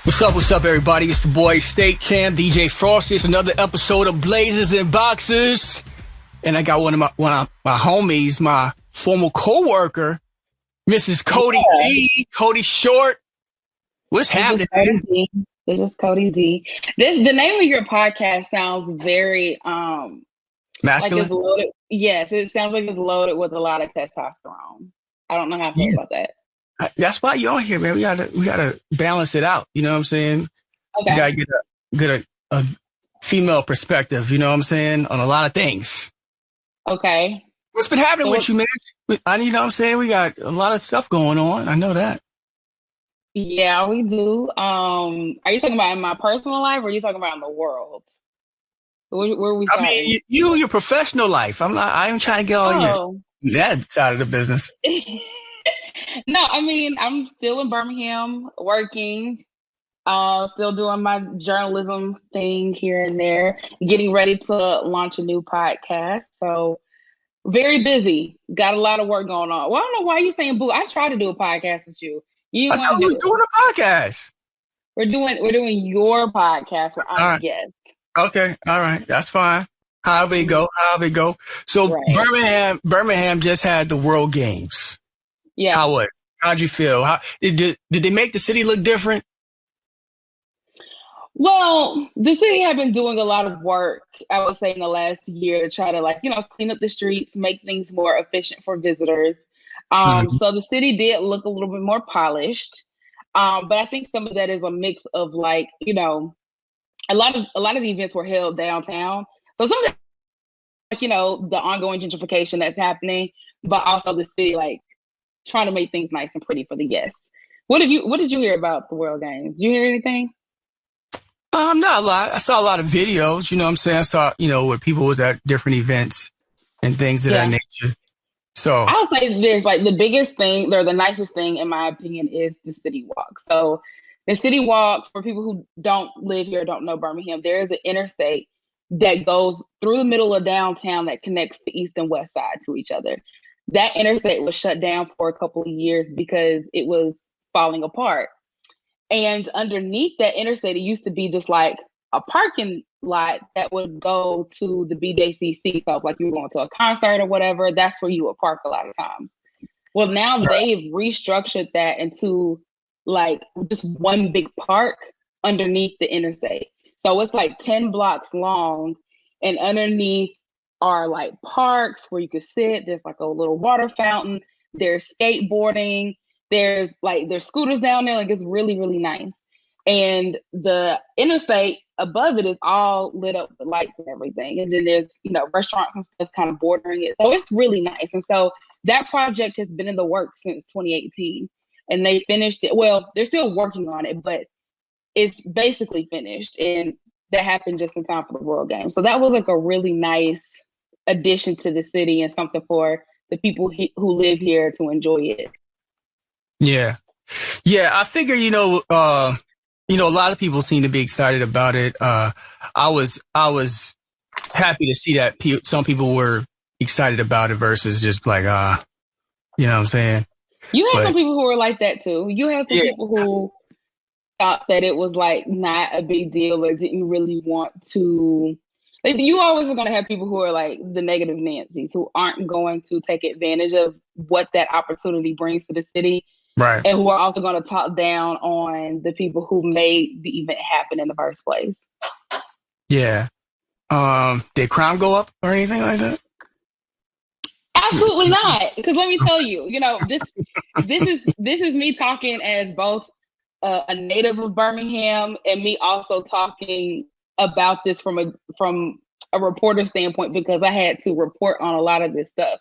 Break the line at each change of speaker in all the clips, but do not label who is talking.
What's up, everybody? It's the boy, State Champ, DJ Frosty. It's another episode of Blazers and Boxers. And I got one of my homies, my former co-worker, Mrs. Cody D, Cody Short. What's happening, man?
This is Cody D. The name of your podcast sounds very
masculine.
like it's loaded. Yes, it sounds like it's loaded with a lot of testosterone. I don't know how I feel about that.
That's why you're on here, man. We gotta balance it out. You know what I'm saying?
Okay.
We gotta get a female perspective. You know what I'm saying, on a lot of things.
Okay.
What's been happening with you, man? You know what I'm saying? We got a lot of stuff going on. I know that.
Yeah, we do. Are you talking about in my personal life, or are you talking about in the world? Where are we starting?
I mean, your professional life. I am trying to get all that side of the business.
No, I mean, I'm still in Birmingham working, still doing my journalism thing here and there, getting ready to launch a new podcast. So very busy. Got a lot of work going on. Well, I don't know why you're saying boo. I tried to do a podcast with you.
I thought we was doing a podcast.
We're doing your podcast where I'm a guest. Okay,
all right. That's fine. However it go. So right. Birmingham just had the World Games.
Yeah.
How'd you feel? Did they make the city look different?
Well, the city had been doing a lot of work, I would say, in the last year to try to clean up the streets, make things more efficient for visitors. So the city did look a little bit more polished. But I think some of that is a mix of a lot of the events were held downtown. So some of that, the ongoing gentrification that's happening, but also the city trying to make things nice and pretty for the guests. What did you hear about the World Games? Did you hear anything?
Not a lot. I saw a lot of videos, you know what I'm saying? I saw, where people was at different events and things of that nature. So
I'll say this, the biggest thing or the nicest thing in my opinion is the city walk. So the city walk, for people who don't live here, don't know Birmingham, there is an interstate that goes through the middle of downtown that connects the east and west side to each other. That interstate was shut down for a couple of years because it was falling apart. And underneath that interstate, it used to be just like a parking lot that would go to the BJCC. So if you were going to a concert or whatever, that's where you would park a lot of times. Well, now they've restructured that into just one big park underneath the interstate. So it's 10 blocks long, and underneath are parks where you could sit. There's a little water fountain. There's skateboarding. There's scooters down there. It's really, really nice. And the interstate above it is all lit up with lights and everything. And then there's, restaurants and stuff kind of bordering it. So it's really nice. And so that project has been in the works since 2018. And they finished it. Well, they're still working on it, but it's basically finished. And that happened just in time for the World Games. So that was a really nice addition to the city and something for the people who live here to enjoy it. Yeah.
I figure, a lot of people seem to be excited about it. I was happy to see that some people were excited about it versus just you know what I'm saying?
You had some people who were like that too. You had some people who thought that it was not a big deal or didn't really want to. You always are going to have people who are the negative Nancys who aren't going to take advantage of what that opportunity brings to the city.
Right.
And who are also going to talk down on the people who made the event happen in the first place.
Yeah. Did crime go up or anything like that?
Absolutely not. Because let me tell you, this is me talking as both a native of Birmingham and me also talking about this from a reporter standpoint, because I had to report on a lot of this stuff.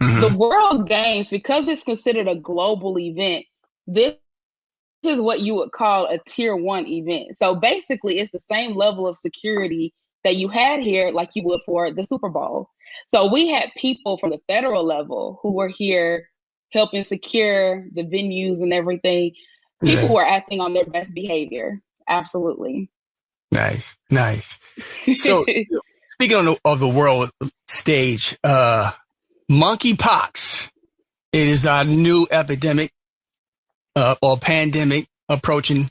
Mm-hmm. The World Games, because it's considered a global event, this is what you would call a tier 1 event. So basically it's the same level of security that you had here like you would for the Super Bowl. So we had people from the federal level who were here helping secure the venues and everything. People who are acting on their best behavior. Absolutely.
Nice. So speaking of the world stage, Monkey Pox, it is a new epidemic or pandemic approaching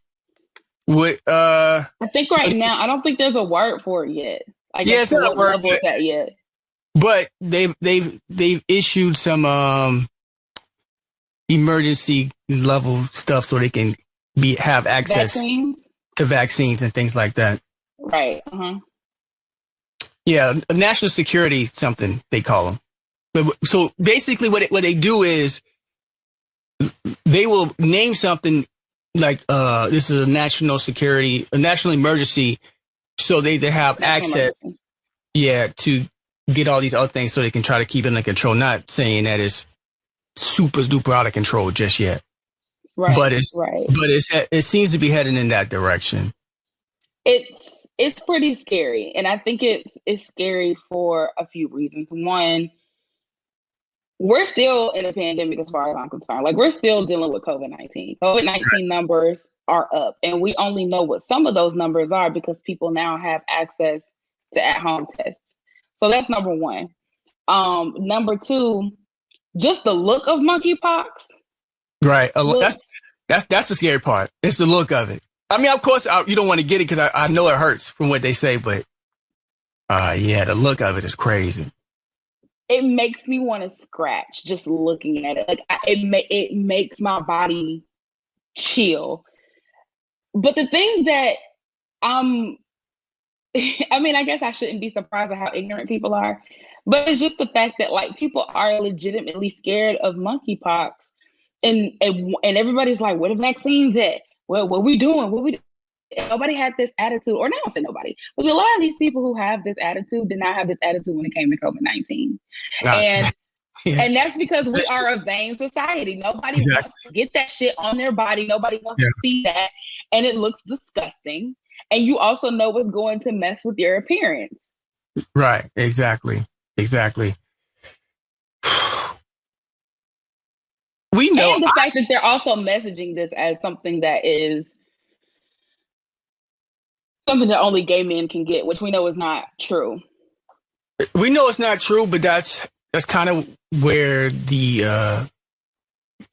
What?
I think right now, I don't think there's a word for it yet. I
Yeah,
guess
it's not
what
a word
level
yet.
is that yet?
But they've issued some emergency level stuff so they can have access
Vaccines?
to vaccines and things like that.
Right. Uh-huh.
Yeah, national security something they call them. But so basically, what they do is they will name something like this is a national security, a national emergency, so they have
National
access,
emergency.
to get all these other things so they can try to keep it under control. Not saying that it's super duper out of control just yet,
Right.
but
Right.
it seems to be heading in that direction.
It's pretty scary, and I think it's scary for a few reasons. One, we're still in a pandemic as far as I'm concerned. Like, we're still dealing with COVID-19. COVID-19 numbers are up, and we only know what some of those numbers are because people now have access to at-home tests. So that's number one. Number two, just the look of monkeypox.
Right.
Looks,
That's the scary part. It's the look of it. I mean, of course, you don't want to get it because I know it hurts from what they say, but yeah, the look of it is crazy.
it makes me want to scratch just looking at it. Like, it makes my body chill. But the thing that I mean, I guess I shouldn't be surprised at how ignorant people are, but it's just the fact that, like, people are legitimately scared of monkeypox, and everybody's like, "What are vaccines at? Well, what we doing? What we?" Nobody had this attitude, or not say nobody, but a lot of these people who have this attitude did not have this attitude when it came to COVID-19, and
Yeah.
and that's because we are a vain society. Nobody
Exactly.
wants to get that shit on their body. Nobody wants
Yeah.
to see that, and it looks disgusting. And you also know it's going to mess with your appearance.
Right. Exactly. We know.
And the fact that they're also messaging this as something that is something that only gay men can get, which we know is not true.
We know it's not true, but that's kind of where the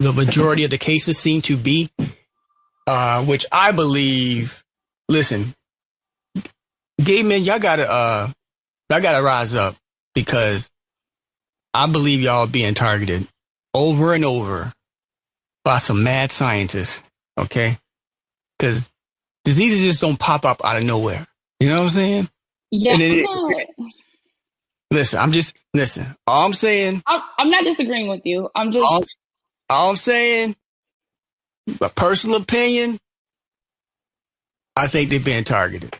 majority of the cases seem to be, which I believe. Listen, gay men, y'all gotta rise up, because I believe y'all being targeted over and over by some mad scientists. Okay, because diseases just don't pop up out of nowhere. You know what I'm saying?
Yeah.
Listen. All I'm saying.
I'm not disagreeing with you.
All I'm saying, my personal opinion, I think they're being targeted.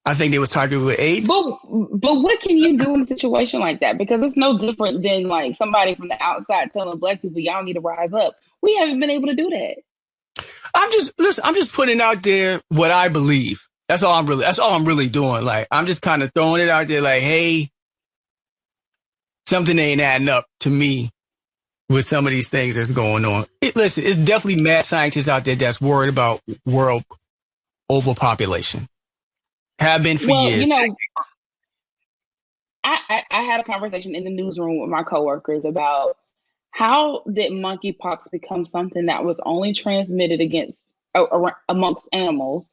I think they was targeted with AIDS.
But what can you do in a situation like that? Because it's no different than, like, somebody from the outside telling Black people, y'all need to rise up. We haven't been able to do that.
I'm just putting out there what I believe. That's all I'm really doing. Like, I'm just kind of throwing it out there like, hey, something ain't adding up to me with some of these things that's going on. Listen, it's definitely mad scientists out there that's worried about world overpopulation. Have been for years.
You know, I had a conversation in the newsroom with my coworkers about how did monkeypox become something that was only transmitted amongst animals,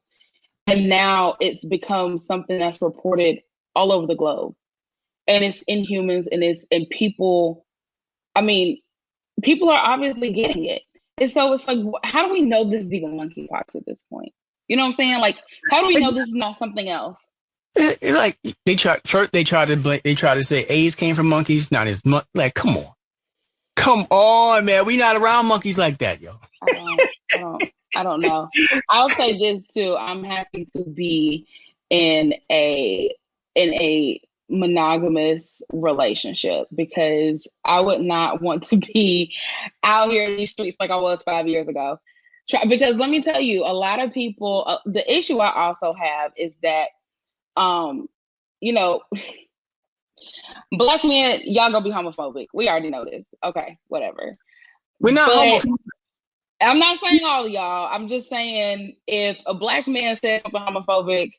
and now it's become something that's reported all over the globe, and it's in humans, and it's in people. I mean, people are obviously getting it, and so it's like, how do we know this is even monkeypox at this point? You know what I'm saying? Like, how do we know this is not something else?
Like, they try to say AIDS came from monkeys. Not as much. Like, come on, man. We not around monkeys like that, yo.
I don't know. I'll say this too. I'm happy to be in a monogamous relationship, because I would not want to be out here in these streets like I was 5 years ago. Because let me tell you, a lot of people, the issue I also have is that, you know, Black men, y'all gonna be homophobic. We already know this. Okay, whatever.
We're not homophobic.
I'm not saying all of y'all. I'm just saying, if a Black man says something homophobic,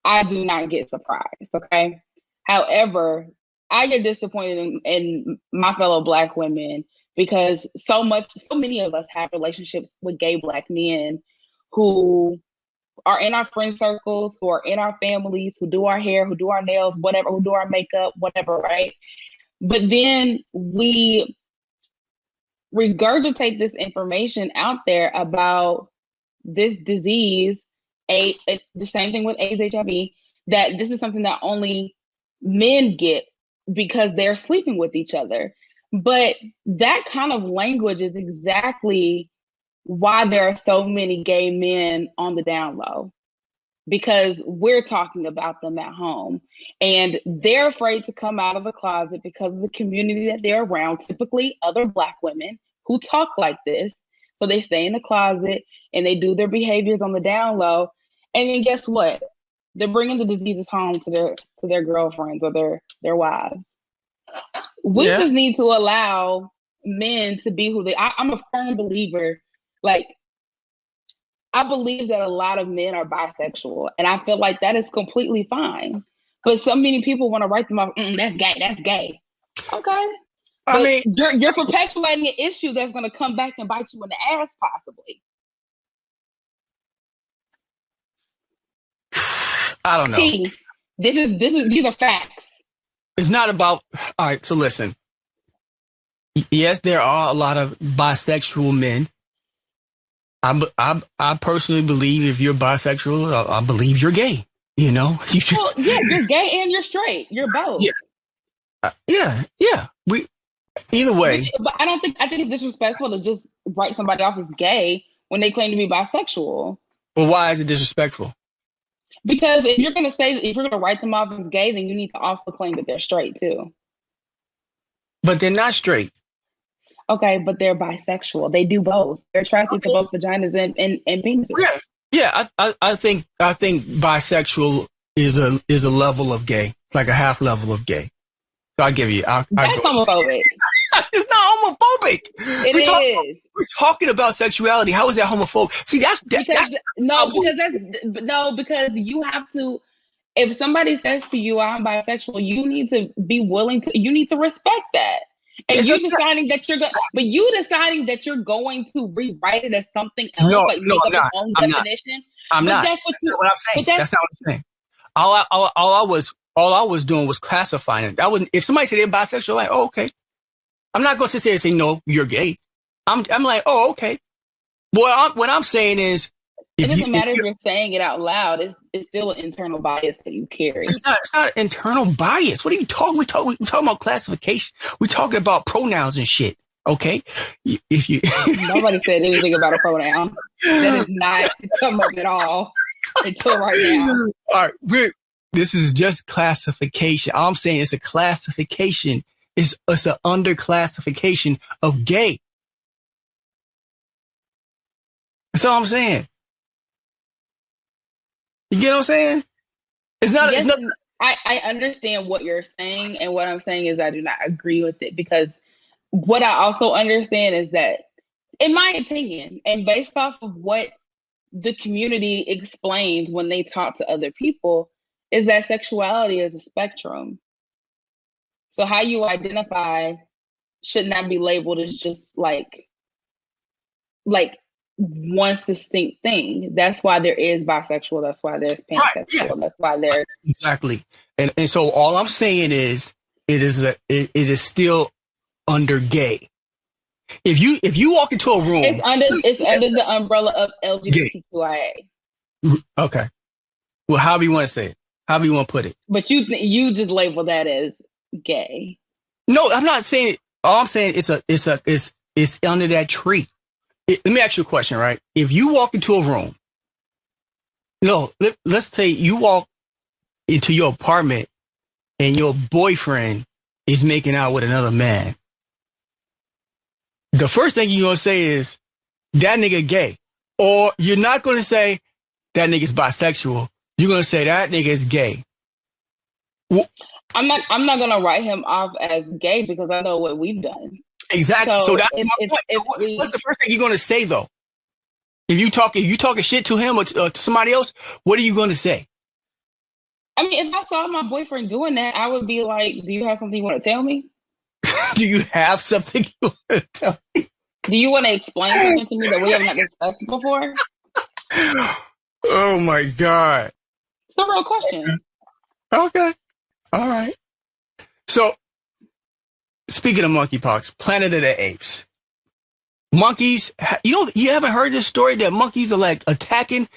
I do not get surprised. Okay. However, I get disappointed in my fellow Black women, because so many of us have relationships with gay Black men who are in our friend circles, who are in our families, who do our hair, who do our nails, whatever, who do our makeup, whatever, right? But then we regurgitate this information out there about this disease, the same thing with AIDS, HIV, that this is something that only men get because they're sleeping with each other. But that kind of language is exactly why there are so many gay men on the down low, because we're talking about them at home and they're afraid to come out of the closet because of the community that they're around, typically other Black women who talk like this. So they stay in the closet and they do their behaviors on the down low. And then guess what? They're bringing the diseases home to their girlfriends or their wives. We just need to allow men to be who they are. I'm a firm believer. Like, I believe that a lot of men are bisexual, and I feel like that is completely fine. But so many people want to write them off. That's gay. That's gay. Okay. I mean, you're perpetuating an issue that's going to come back and bite you in the ass, possibly.
I don't know.
See, these are facts.
It's not about. All right. So listen. Yes, there are a lot of bisexual men. I personally believe if you're bisexual, I believe you're gay. You know,
you're gay and you're straight. You're both.
Yeah. Either way.
But I think it's disrespectful to just write somebody off as gay when they claim to be bisexual.
Well, why is it disrespectful?
Because if you're going to write them off as gay, then you need to also claim that they're straight too.
But they're not straight.
Okay, but they're bisexual. They do both. They're attracted to both vaginas and penises.
Yeah. I think bisexual is a level of gay, like a half level of gay. So I give you. That's
homophobic.
It's not homophobic. We're talking about sexuality. How is that homophobic? See,
because you have to. If somebody says to you, "I'm bisexual," you need to be willing to. You need to respect that. And you deciding that you're going to rewrite it as something else, make up your own definition.
I'm not. That's what I'm saying. That's not what I'm saying. All I was doing was classifying it. If somebody said they're bisexual, like, oh, okay. I'm not going to sit there and say, no, you're gay. I'm like, oh, okay. What I'm saying is,
it doesn't matter if you're saying it out loud. It's still an internal bias that you carry.
It's not internal bias. What are you talking? We're talking about classification. We're talking about pronouns and shit. Okay.
Nobody said anything about a pronoun. That is not come up at all until right now.
All right. This is just classification. All I'm saying is a classification. It's an underclassification of gay. That's all I'm saying. You get what I'm saying? It's not.
I understand what you're saying, and what I'm saying is I do not agree with it, because what I also understand is that, in my opinion, and based off of what the community explains when they talk to other people, is that sexuality is a spectrum. So how you identify should not be labeled as just like one distinct thing. That's why there is bisexual. That's why there's pansexual. Right, yeah. That's why there's
exactly. And so all I'm saying is it is still under gay. If you walk into a room,
it's under the umbrella of LGBTQIA.
Okay. Well, however you want to say it, however you want to put it.
But you just label that as gay.
No, I'm not saying it. All I'm saying it's under that tree. Let me ask you a question, right? If you walk into a room, let's say you walk into your apartment and your boyfriend is making out with another man. The first thing you're going to say is, that nigga gay. Or you're not going to say, that nigga's bisexual. You're going to say, that nigga is gay.
I'm not going to write him off as gay, because I know what we've done.
Exactly. So that's my point. What's the first thing you're going to say, though? If you talking shit to him or to somebody else, what are you going to say?
I mean, if I saw my boyfriend doing that, I would be like, do you have something you want to tell me?
Do you have something you want to tell me?
Do you want to explain something to me that we have not discussed before?
Oh my God.
It's a real question.
Okay. All right. So, speaking of monkeypox, Planet of the Apes. Monkeys, you haven't heard this story that monkeys are like attacking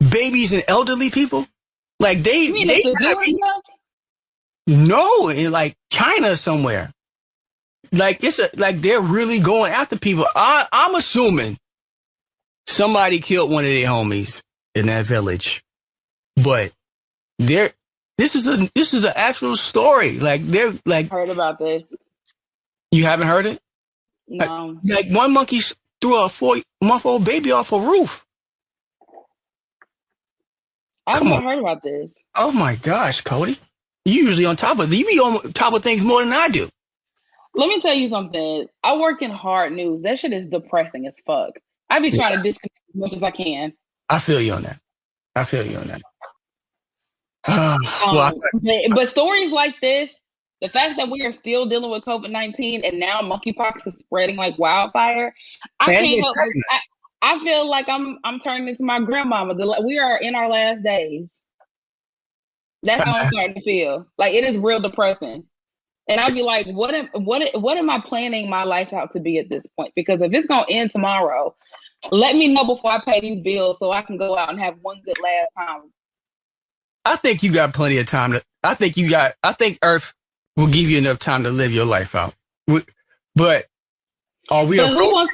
babies and elderly people? Like
You mean
they
it's a zoo and stuff?
no, in like China somewhere. Like like they're really going after people. I'm assuming somebody killed one of their homies in that village, but this is an actual story. Like they're like,
Heard about this?
you haven't heard it?
No.
Like one monkey threw a 4-month-old baby off a roof.
I've
Come
not
on.
heard about this.
Oh my gosh, Cody. You usually you be on top of things more than I do.
Let me tell you something. I work in hard news. That shit is depressing as fuck. I be trying to disconnect as much as I can.
I feel you on that.
But stories like this, the fact that we are still dealing with COVID-19 and now monkeypox is spreading like wildfire, I can't help. I feel like I'm turning into my grandmama. We are in our last days. That's how I'm starting to feel. Like it is real depressing. And I'd be like, what am I planning my life out to be at this point? Because if it's gonna end tomorrow, let me know before I pay these bills so I can go out and have one good last time.
I think you got plenty of time I think Earth will give you enough time to live your life out. But who wants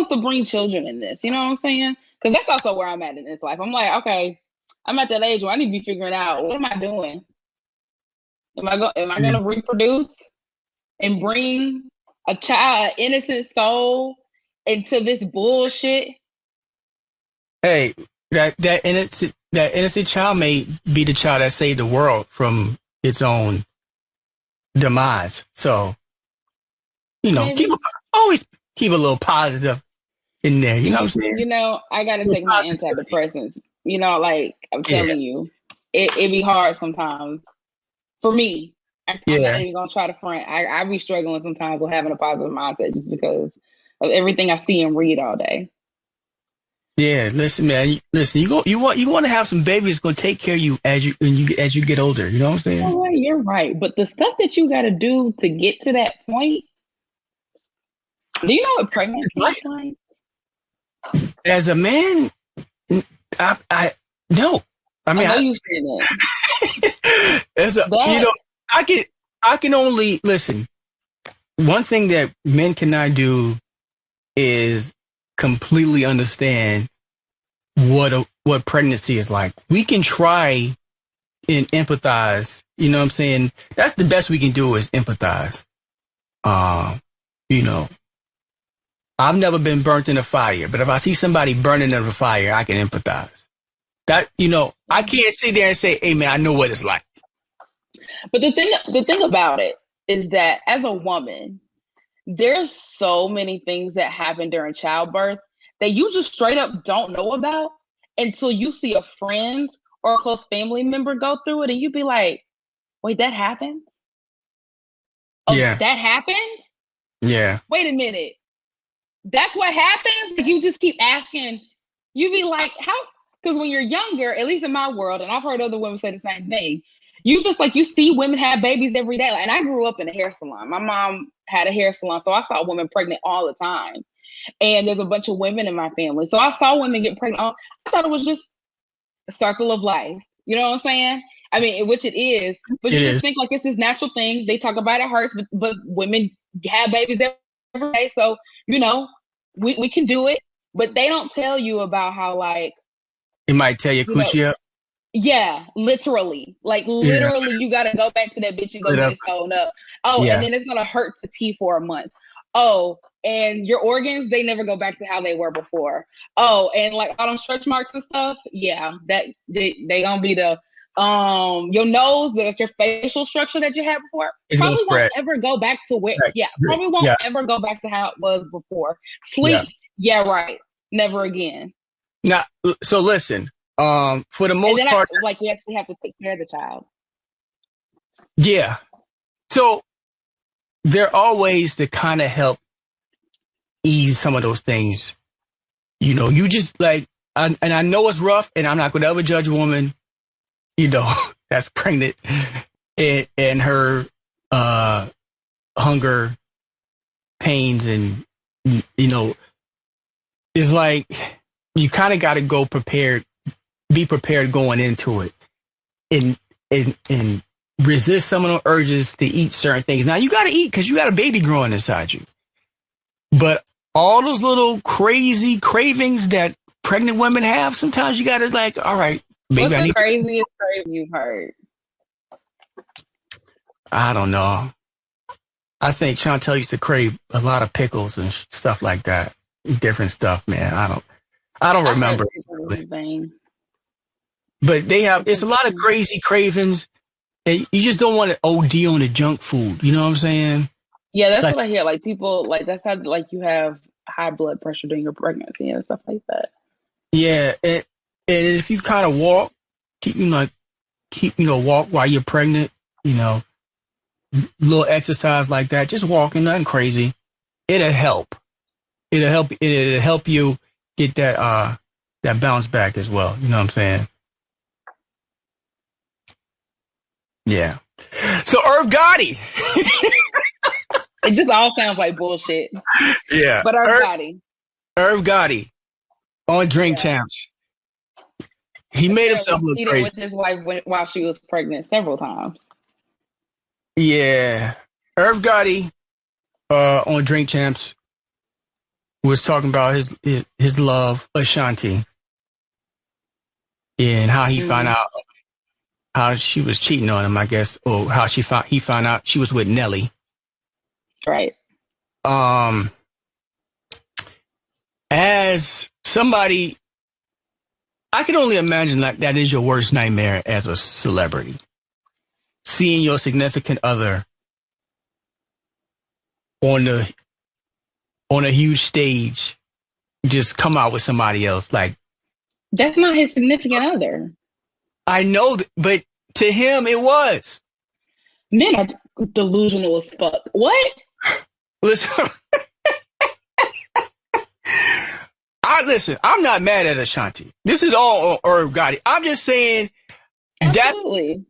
to bring children in this? You know what I'm saying? Because that's also where I'm at in this life. I'm like, okay, I'm at that age where I need to be figuring out, what am I doing? Am I going to reproduce and bring a child, an innocent soul, into this bullshit? Hey, that innocent child may be the child that saved the world from its own demise. So, always keep a little positive in there. You know what I'm saying?
I got to take my antidepressants. Like I'm telling you, it be hard sometimes. For me, I'm not even gonna try to front. I be struggling sometimes with having a positive mindset just because of everything I see and read all day.
Yeah, listen, man. You want to have some babies that's gonna take care of you as you get older. You know what I'm saying?
Oh, well, you're right, but the stuff that you got to do to get to that point. Do you know what pregnancy is like?
As a man, I no. I mean,
I know you've seen it.
I can only listen. One thing that men cannot do is completely understand what pregnancy is like. We can try and empathize. You know what I'm saying? That's the best we can do is empathize. I've never been burnt in a fire, but if I see somebody burning in a fire, I can empathize. I can't sit there and say, hey man, I know what it's like.
But the thing about it is that as a woman, there's so many things that happen during childbirth that you just straight up don't know about until you see a friend or a close family member go through it, and you be like, wait, that happened? Oh, yeah. That happened?
Yeah.
Wait a minute. That's what happens? Like, you just keep asking. You be like, how? Because when you're younger, at least in my world, and I've heard other women say the same thing, you see women have babies every day. And I grew up in a hair salon. My mom had a hair salon, so I saw women pregnant all the time. And there's a bunch of women in my family. So I saw women get pregnant. I thought it was just a circle of life. You know what I'm saying? I mean, which it is. But you just think like it's this natural thing. They talk about it hurts, but women have babies every day. So, we can do it. But they don't tell you about how, like,
it might tear your coochie up.
Yeah, literally. Like, literally, you got to go back to that bitch and go get it sewn up. Oh, and then it's going to hurt to pee for a month. Oh, and your organs, they never go back to how they were before. Oh, and like all them stretch marks and stuff, yeah, that they gonna be the your nose, your facial structure that you had before probably won't ever go back to where probably won't ever go back to how it was before. Sleep, right. Never again.
Now, so listen, for the most part,
we actually have to take care of the child.
Yeah. So there are ways to kind of help ease some of those things. You just like and I know it's rough, and I'm not going to ever judge a woman, that's pregnant and her hunger, pains, and it's like you kind of got to be prepared going into it, and resist some of the urges to eat certain things. Now you got to eat because you got a baby growing inside you, but all those little crazy cravings that pregnant women have, sometimes you got to all right, baby.
What's the craziest craving you've heard?
I don't know. I think Chantel used to crave a lot of pickles and stuff like that. Different stuff, man. I don't remember. But it's a lot of crazy cravings, and you just don't want to OD on the junk food. You know what I'm saying?
Yeah, that's what I hear. Like people, that's how you have high blood pressure during your pregnancy and stuff like that.
Yeah, and if you kind of walk, walk while you're pregnant, little exercise like that, just walking, nothing crazy. It'll help. It'll help you get that bounce back as well. You know what I'm saying? Yeah. So Irv Gotti.
It just all sounds like bullshit.
Yeah.
But Irv Gotti
on Drink Champs. He made himself look crazy.
With his wife while she was pregnant several times.
Yeah. Irv Gotti on Drink Champs was talking about his love, Ashanti, and how he found out how she was cheating on him, I guess, or how he found out she was with Nelly.
Right.
As somebody, I can only imagine that is your worst nightmare as a celebrity. Seeing your significant other on a huge stage just come out with somebody else.
That's not his significant other.
I know, but to him it was.
Men are delusional as fuck. What?
Listen, I'm not mad at Ashanti. This is all on Irv Gotti. I'm just saying
Absolutely.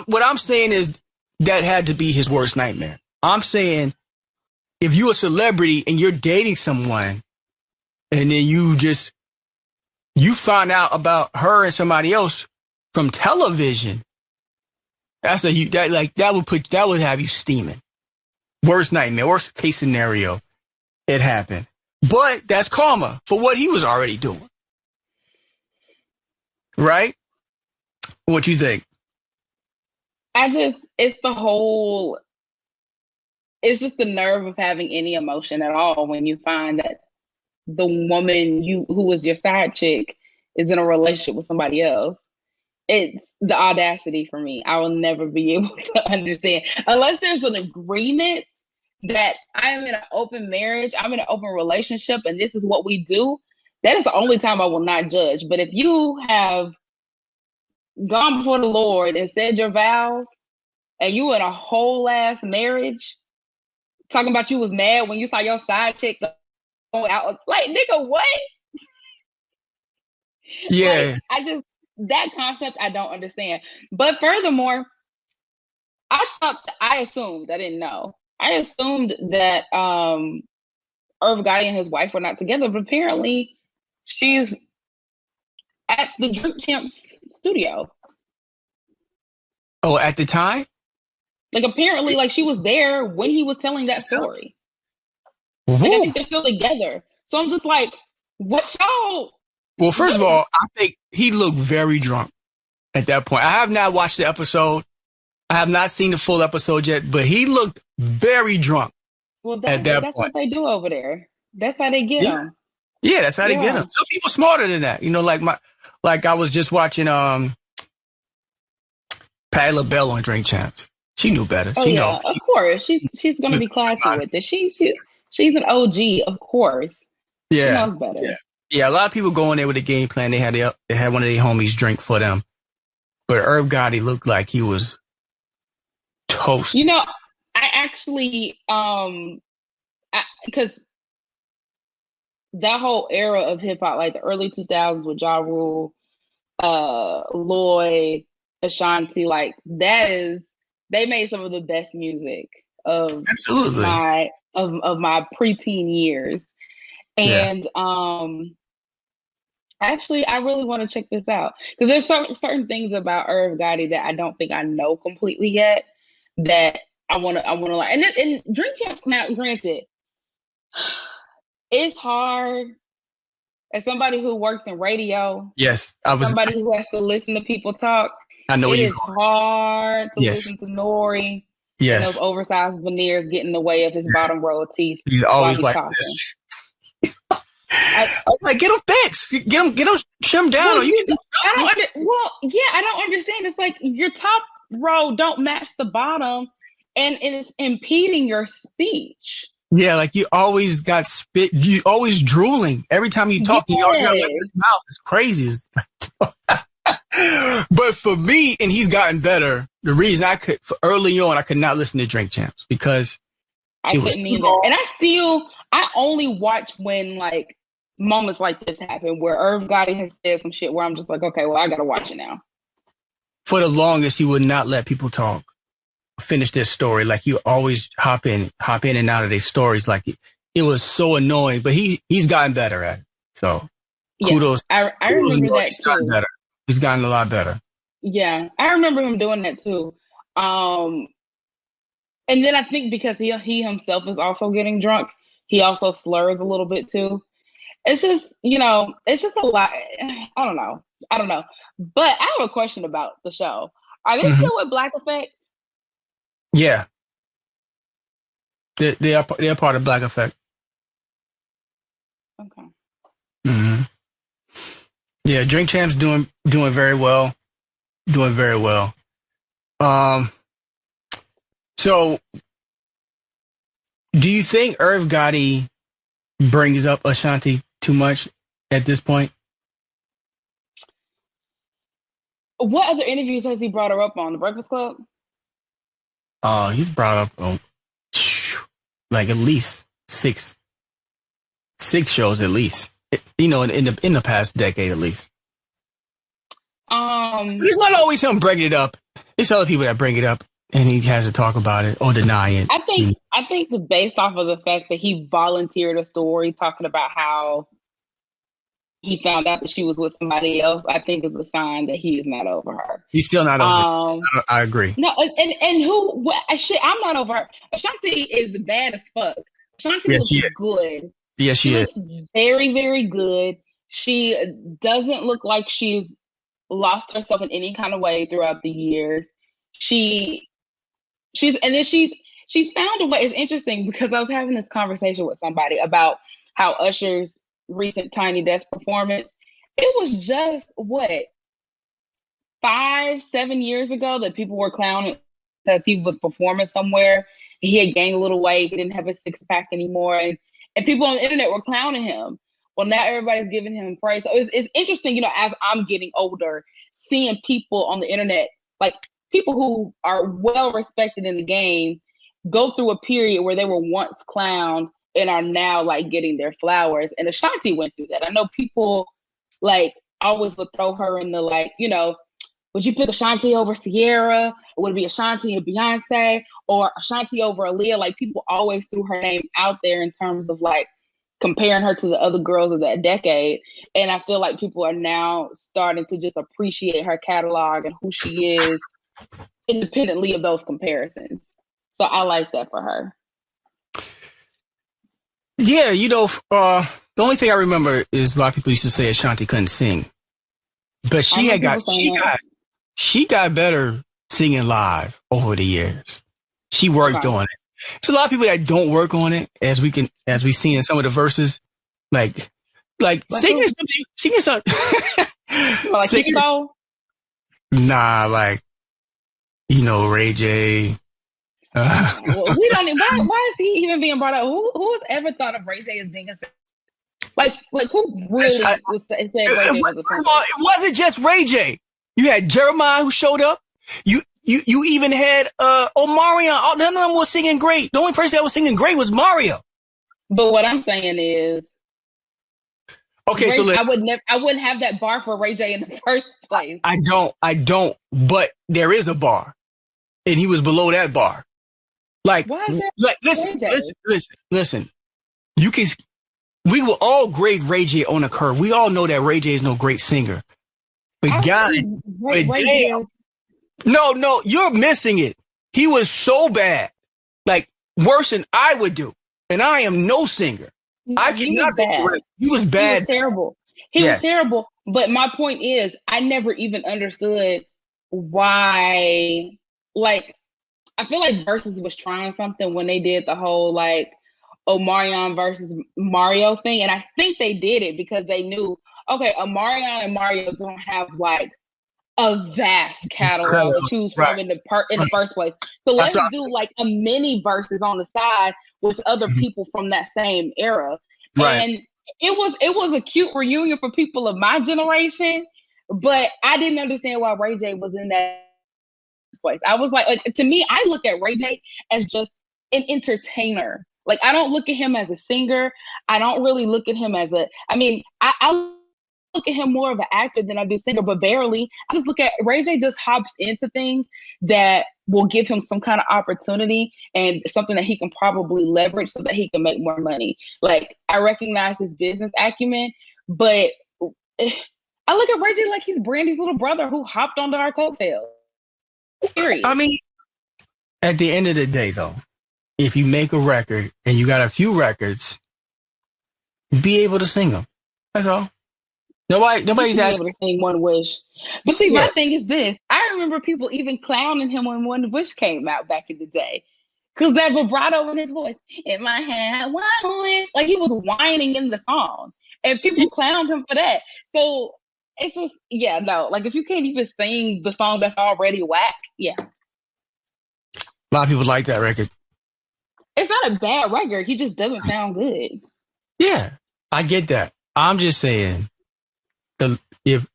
What I'm saying is that had to be his worst nightmare. I'm saying if you're a celebrity and you're dating someone and then you find out about her and somebody else from television, that would have you steaming. Worst nightmare, worst case scenario, it happened. But that's karma for what he was already doing. Right? What you think?
It's just the nerve of having any emotion at all when you find that the woman who was your side chick is in a relationship with somebody else. It's the audacity for me. I will never be able to understand unless there's an agreement that I am in an open marriage, I'm in an open relationship, and this is what we do. That is the only time I will not judge. But if you have gone before the Lord and said your vows, and you in a whole ass marriage, talking about you was mad when you saw your side chick go out, nigga, what?
Yeah.
That concept I don't understand. But furthermore, I assumed, I didn't know. I assumed that Irv Gotti and his wife were not together, but apparently she's at the Drink Champs studio.
Oh, at the time?
Apparently, she was there when he was telling that story. I think they're still together. So I'm just what y'all?
Well, first of all, I think he looked very drunk at that point. I have not watched the episode. I have not seen the full episode yet, but he looked very drunk.
Well, that's what they do over there. That's how they get him.
Yeah, that's how they get him. Some people smarter than that. I was just watching Patti LaBelle on Drink Champs. She knew better.
Oh, yeah, of course. She's gonna be classy with it. She's an OG, of course.
Yeah,
she knows better.
Yeah. A lot of people go in there with a game plan. They had one of their homies drink for them, but Irv Gotti looked like he was toast.
I actually, because that whole era of hip hop, like the early 2000s with Ja Rule, Lloyd, Ashanti, like they made some of the best music of
Absolutely.
my preteen years.
Yeah.
And actually, I really want to check this out because there's certain things about Irv Gotti that I don't think I know completely yet that I want to learn. And Drink Champs, now granted, it's hard as somebody who works in radio.
Yes,
Somebody who has to listen to people talk.
I know
it is hard to
Yes.
listen to Nori.
Yes.
And those oversized veneers get in the way of his bottom row of teeth.
He's always
while he's
like
talking.
this. I'm like, get them fixed. Get them trimmed down.
Well, I don't understand. It's like your top row don't match the bottom, and it's impeding your speech.
Yeah, like you always got spit. You always drooling every time you talk.
Yes.
You always got like this mouth is crazy. But for me, and he's gotten better. The reason early on I could not listen to Drink Champs because
I couldn't either. And I only watch when like moments like this happen where Irv Gotti has said some shit where I'm just like, okay, well, I gotta watch it now.
For the longest, he would not let people talk, finish their story. Like you always hop in and out of their stories. Like it was so annoying, but he's gotten better at it. So kudos.
I remember that too.
Better. He's gotten a lot better.
Yeah, I remember him doing that too. And then I think because he himself is also getting drunk, he also slurs a little bit too. It's just, it's just a lot. I don't know. But I have a question about the show. Are they still with Black Effect?
Yeah. They're part of Black Effect.
Okay.
Mm-hmm. Yeah, Drink Champs doing very well. Doing very well. So do you think Irv Gotti brings up Ashanti too much at this point?
What other interviews has he brought her up on? The Breakfast Club?
He's brought up on like at least six shows at least. In the past decade at least. It's not always him bringing it up. It's other people that bring it up, and he has to talk about it or deny it.
I think based off of the fact that he volunteered a story talking about how he found out that she was with somebody else, I think is a sign that he is not over her.
He's still not over her. I agree.
No, I'm not over her. Ashanti is bad as fuck. Ashanti looks good.
Yes, she is.
Looks very, very good. She doesn't look like she's lost herself in any kind of way throughout the years. She's found a way. It's interesting because I was having this conversation with somebody about how Usher's recent Tiny Desk performance, it was just 5-7 years ago that people were clowning because he was performing somewhere. He had gained a little weight. He didn't have a six-pack anymore. And people on the internet were clowning him. Well, now everybody's giving him praise. So it's interesting, as I'm getting older, seeing people on the internet, like people who are well respected in the game, go through a period where they were once clowned and are now like getting their flowers. And Ashanti went through that. I know people like always would throw her in the would you pick Ashanti over Sierra? Or would it be Ashanti and Beyonce? Or Ashanti over Aaliyah? Like people always threw her name out there in terms of like comparing her to the other girls of that decade. And I feel like people are now starting to just appreciate her catalog and who she is independently of those comparisons. So I like that for her.
Yeah, the only thing I remember is a lot of people used to say Ashanti couldn't sing. But she got better singing live over the years. She worked on it. There's a lot of people that don't work on it, as we see in some of the verses, like singing something.
Like singing,
nah, Ray J.
Well, we don't. Why is he even being brought up? Who has ever thought of Ray J as being a singer? Like who really said Ray J was a singer?
It wasn't just Ray J. You had Jeremiah who showed up. You even had Omarion. None of them was singing great. The only person that was singing great was Mario.
But what I'm saying is,
Okay, so listen.
I wouldn't have that bar for Ray J in the first place.
I don't, but there is a bar, and he was below that bar. Like,
Why is that
listen. You can, we will all grade Ray J on a curve. We all know that Ray J is no great singer. But no, you're missing it. He was so bad, like worse than I would do, and I am no singer.
No,
I cannot think of it. He was bad.
He was terrible. He was terrible. But my point is, I never even understood why. Like, I feel like Versus was trying something when they did the whole like Omarion versus Mario thing, and I think they did it because they knew, okay, Omarion and Mario don't have like a vast catalog to choose from in the first place. So let's do like a mini Versus on the side with other people from that same era.
Right.
And it was a cute reunion for people of my generation, but I didn't understand why Ray J was in that place. I was like to me, I look at Ray J as just an entertainer. Like, I don't look at him as a singer. I don't really look at him as I look at him more of an actor than I do singer, but barely. I just look at Ray J just hops into things that will give him some kind of opportunity and something that he can probably leverage so that he can make more money. Like, I recognize his business acumen, but I look at Ray J like he's Brandy's little brother who hopped onto our coattails. Period.
I mean, at the end of the day, though, if you make a record and you got a few records, be able to sing them. That's all. Nobody's asking.
Able to sing One Wish. But see, my thing is this. I remember people even clowning him when One Wish came out back in the day. Because that vibrato in his voice. In my hand, one wish. Like, he was whining in the song. And people clowned him for that. So it's just, like, if you can't even sing the song that's already whack, A
lot of people like that record.
It's not a bad record. He just doesn't sound good.
Yeah, I get that. I'm just saying, if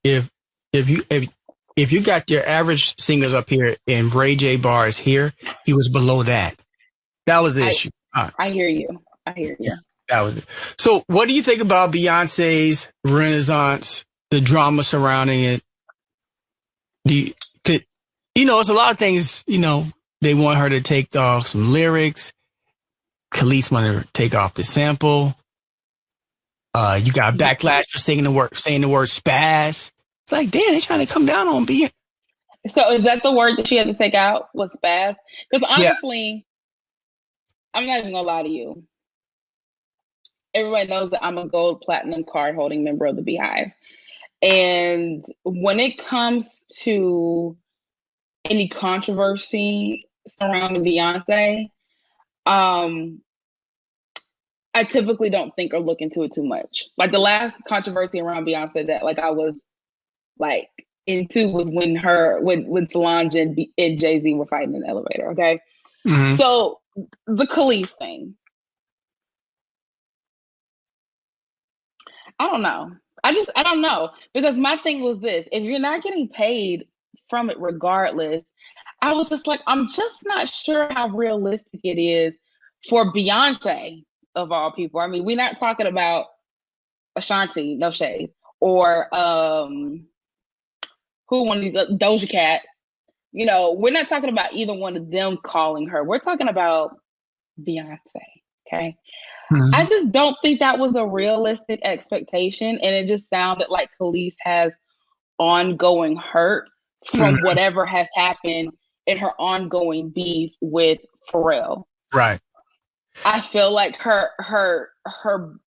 you got your average singers up here and Ray J bars here, he was below that. That was the issue.
I hear you.
That was it. So, what do you think about Beyonce's Renaissance? The drama surrounding it. It's a lot of things. They want her to take off some lyrics. Kelis wanted her to take off the sample. You got backlash for saying the word spaz. It's like, damn, they're trying to come down on Beyonce.
So is that the word that she had to take out, was spaz? Because honestly, I'm not even gonna lie to you. Everybody knows that I'm a gold platinum card holding member of the Beehive. And when it comes to any controversy surrounding Beyonce, I typically don't think or look into it too much. Like, the last controversy around Beyonce that like I was like into was when Solange and Jay-Z were fighting in the elevator. Okay. Mm-hmm. So the Kelis thing. I don't know. I don't know. Because my thing was this: if you're not getting paid from it regardless, I was just like, I'm just not sure how realistic it is for Beyonce, of all people. I mean, we're not talking about Ashanti, no shade, or who one of these, Doja Cat. We're not talking about either one of them calling her. We're talking about Beyonce, okay? Mm-hmm. I just don't think that was a realistic expectation, and it just sounded like Kelis has ongoing hurt from whatever has happened in her ongoing beef with Pharrell.
Right.
I feel like her on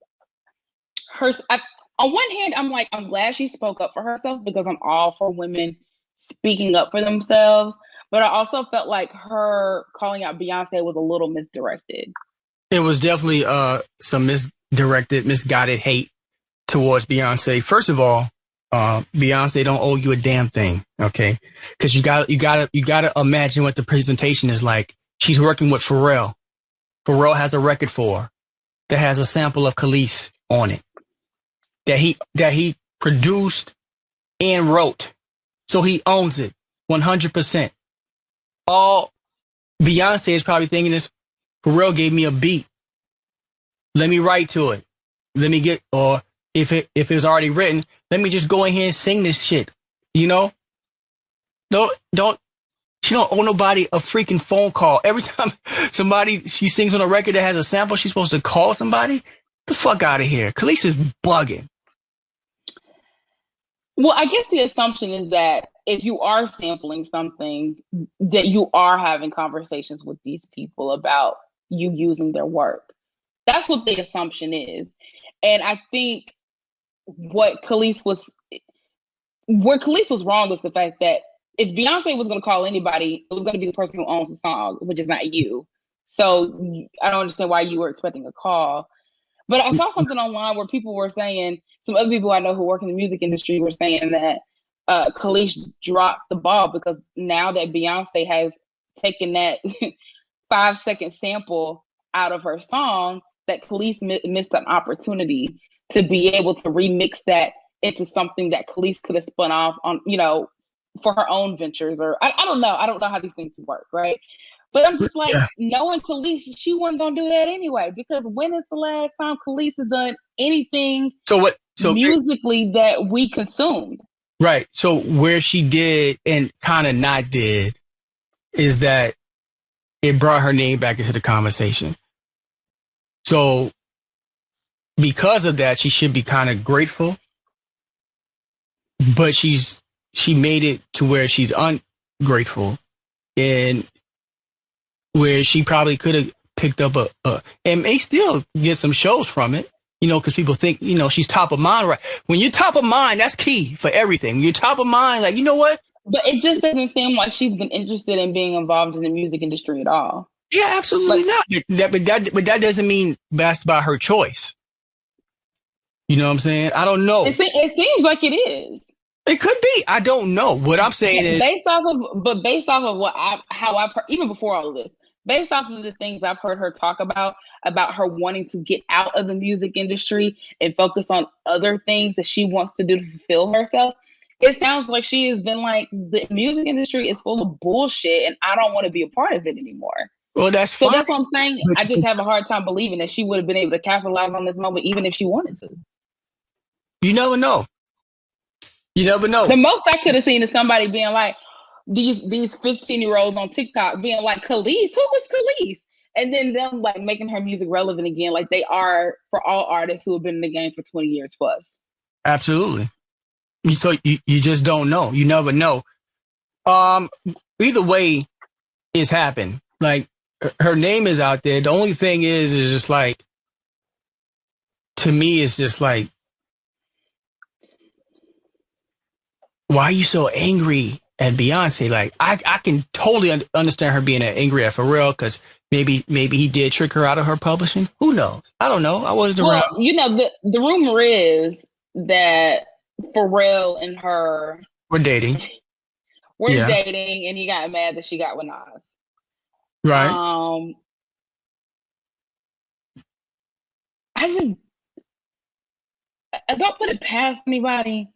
one hand, I'm glad she spoke up for herself, because I'm all for women speaking up for themselves. But I also felt like her calling out Beyonce was a little misdirected.
It was definitely some misguided hate towards Beyonce. First of all, Beyonce don't owe you a damn thing, okay? Because you gotta imagine what the presentation is like. She's working with Pharrell. Pharrell has a record for her that has a sample of Kelis on it that he produced and wrote, so he owns it 100%. All Beyonce is probably thinking is, Pharrell gave me a beat. Let me write to it. if it's already written, let me just go in here and sing this shit. You know? She don't owe nobody a freaking phone call. Every time she sings on a record that has a sample, she's supposed to call somebody. Get the fuck out of here. Kelis is bugging.
Well, I guess the assumption is that if you are sampling something, that you are having conversations with these people about you using their work. That's what the assumption is. And I think where Kelis was wrong is the fact that if Beyonce was going to call anybody, it was going to be the person who owns the song, which is not you. So I don't understand why you were expecting a call. But I saw something online where people were saying, some other people I know who work in the music industry were saying that Kelis dropped the ball because now that Beyonce has taken that 5-second sample out of her song, that Kelis missed an opportunity to be able to remix that into something that Kelis could have spun off on, for her own ventures, or I don't know. I don't know how these things work, right? But I'm just like, knowing Kelis, she wasn't gonna do that anyway. Because when is the last time Kelis has done anything musically that we consumed?
Right. So where she did and kind of not did is that it brought her name back into the conversation. So because of that, she should be kind of grateful. But she made it to where she's ungrateful, and where she probably could have picked up and may still get some shows from it, because people think, she's top of mind, right? When you're top of mind, that's key for everything. When you're top of mind, like, you know what?
But it just doesn't seem like she's been interested in being involved in the music industry at all.
Yeah, absolutely not. But that doesn't mean that's by her choice. You know what I'm saying? I don't know.
It seems like it is.
It could be. I don't know. What I'm saying is
based off of even before all of this, based off of the things I've heard her talk about her wanting to get out of the music industry and focus on other things that she wants to do to fulfill herself, it sounds like she has been like, the music industry is full of bullshit and I don't want to be a part of it anymore.
Well, that's fine.
So that's what I'm saying. I just have a hard time believing that she would have been able to capitalize on this moment, even if she wanted to.
You never know. You never know.
The most I could have seen is somebody being like, these 15-year-olds on TikTok being like, Kelis, who was Kelis? And then them like making her music relevant again, like they are for all artists who have been in the game for 20 years plus.
Absolutely. So you just don't know. You never know. Either way, it's happened. Like her name is out there. The only thing is just like, to me, it's just like, why are you so angry at Beyonce? Like, I can totally understand her being angry at Pharrell because maybe he did trick her out of her publishing. Who knows? I don't know. I wasn't around.
The rumor is that Pharrell and her
were dating.
Dating, and he got mad that she got with Nas.
Right.
I don't put it past anybody.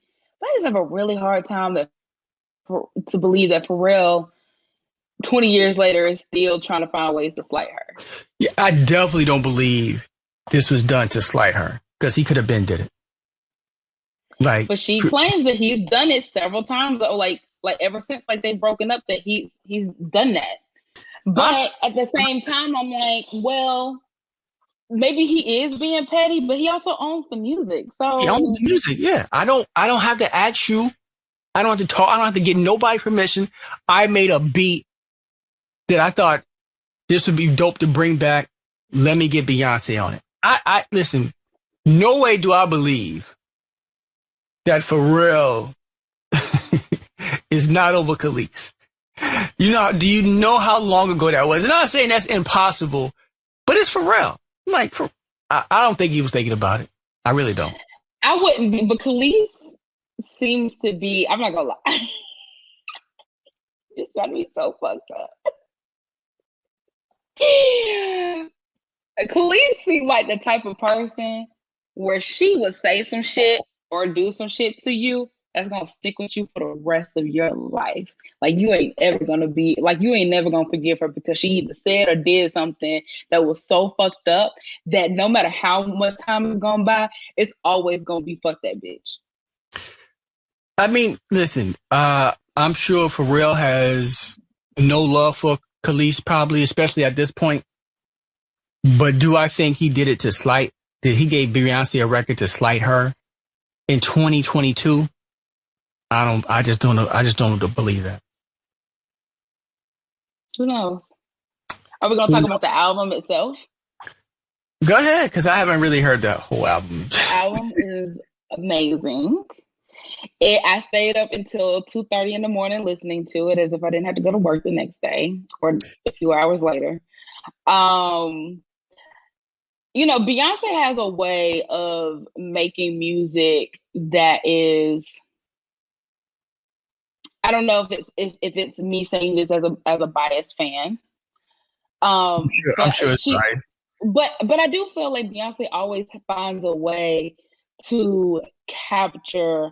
I just have a really hard time to believe that Pharrell, 20 years later, is still trying to find ways to slight her.
Yeah, I definitely don't believe this was done to slight her because he could have been did it.
But she claims that he's done it several times, though, like ever since they've broken up, that he's done that. But at the same time, I'm like, well, maybe he is being petty, but he also owns the music. So
he owns the music. Yeah, I don't have to ask you. I don't have to talk. I don't have to get nobody permission. I made a beat that I thought this would be dope to bring back. Let me get Beyonce on it. I listen. No way do I believe that Pharrell is not over Kelis. Do you know how long ago that was? And I'm not saying that's impossible, but it's Pharrell. Like, I don't think he was thinking about it. I really don't.
I wouldn't be, but Kelis seems to be, I'm not gonna lie. It's gonna be so fucked up. Kelis seemed like the type of person where she would say some shit or do some shit to you that's gonna stick with you for the rest of your life. Like you ain't ever gonna be like you ain't never gonna forgive her because she either said or did something that was so fucked up that no matter how much time has gone by, it's always gonna be fuck that bitch.
I mean, listen, I'm sure Pharrell has no love for Kelis, probably, especially at this point. But do I think he did it to slight? Did he gave Beyonce a record to slight her in 2022? I just don't know. I just don't believe that.
Who knows? Are we gonna talk about the album itself?
Go ahead, because I haven't really heard that whole album.
The album is amazing. I stayed up until 2:30 in the morning listening to it as if I didn't have to go to work the next day or a few hours later. You know, Beyonce has a way of making music that is, I don't know if it's me saying this as a biased fan.
I'm sure it's right.
But I do feel like Beyonce always finds a way to capture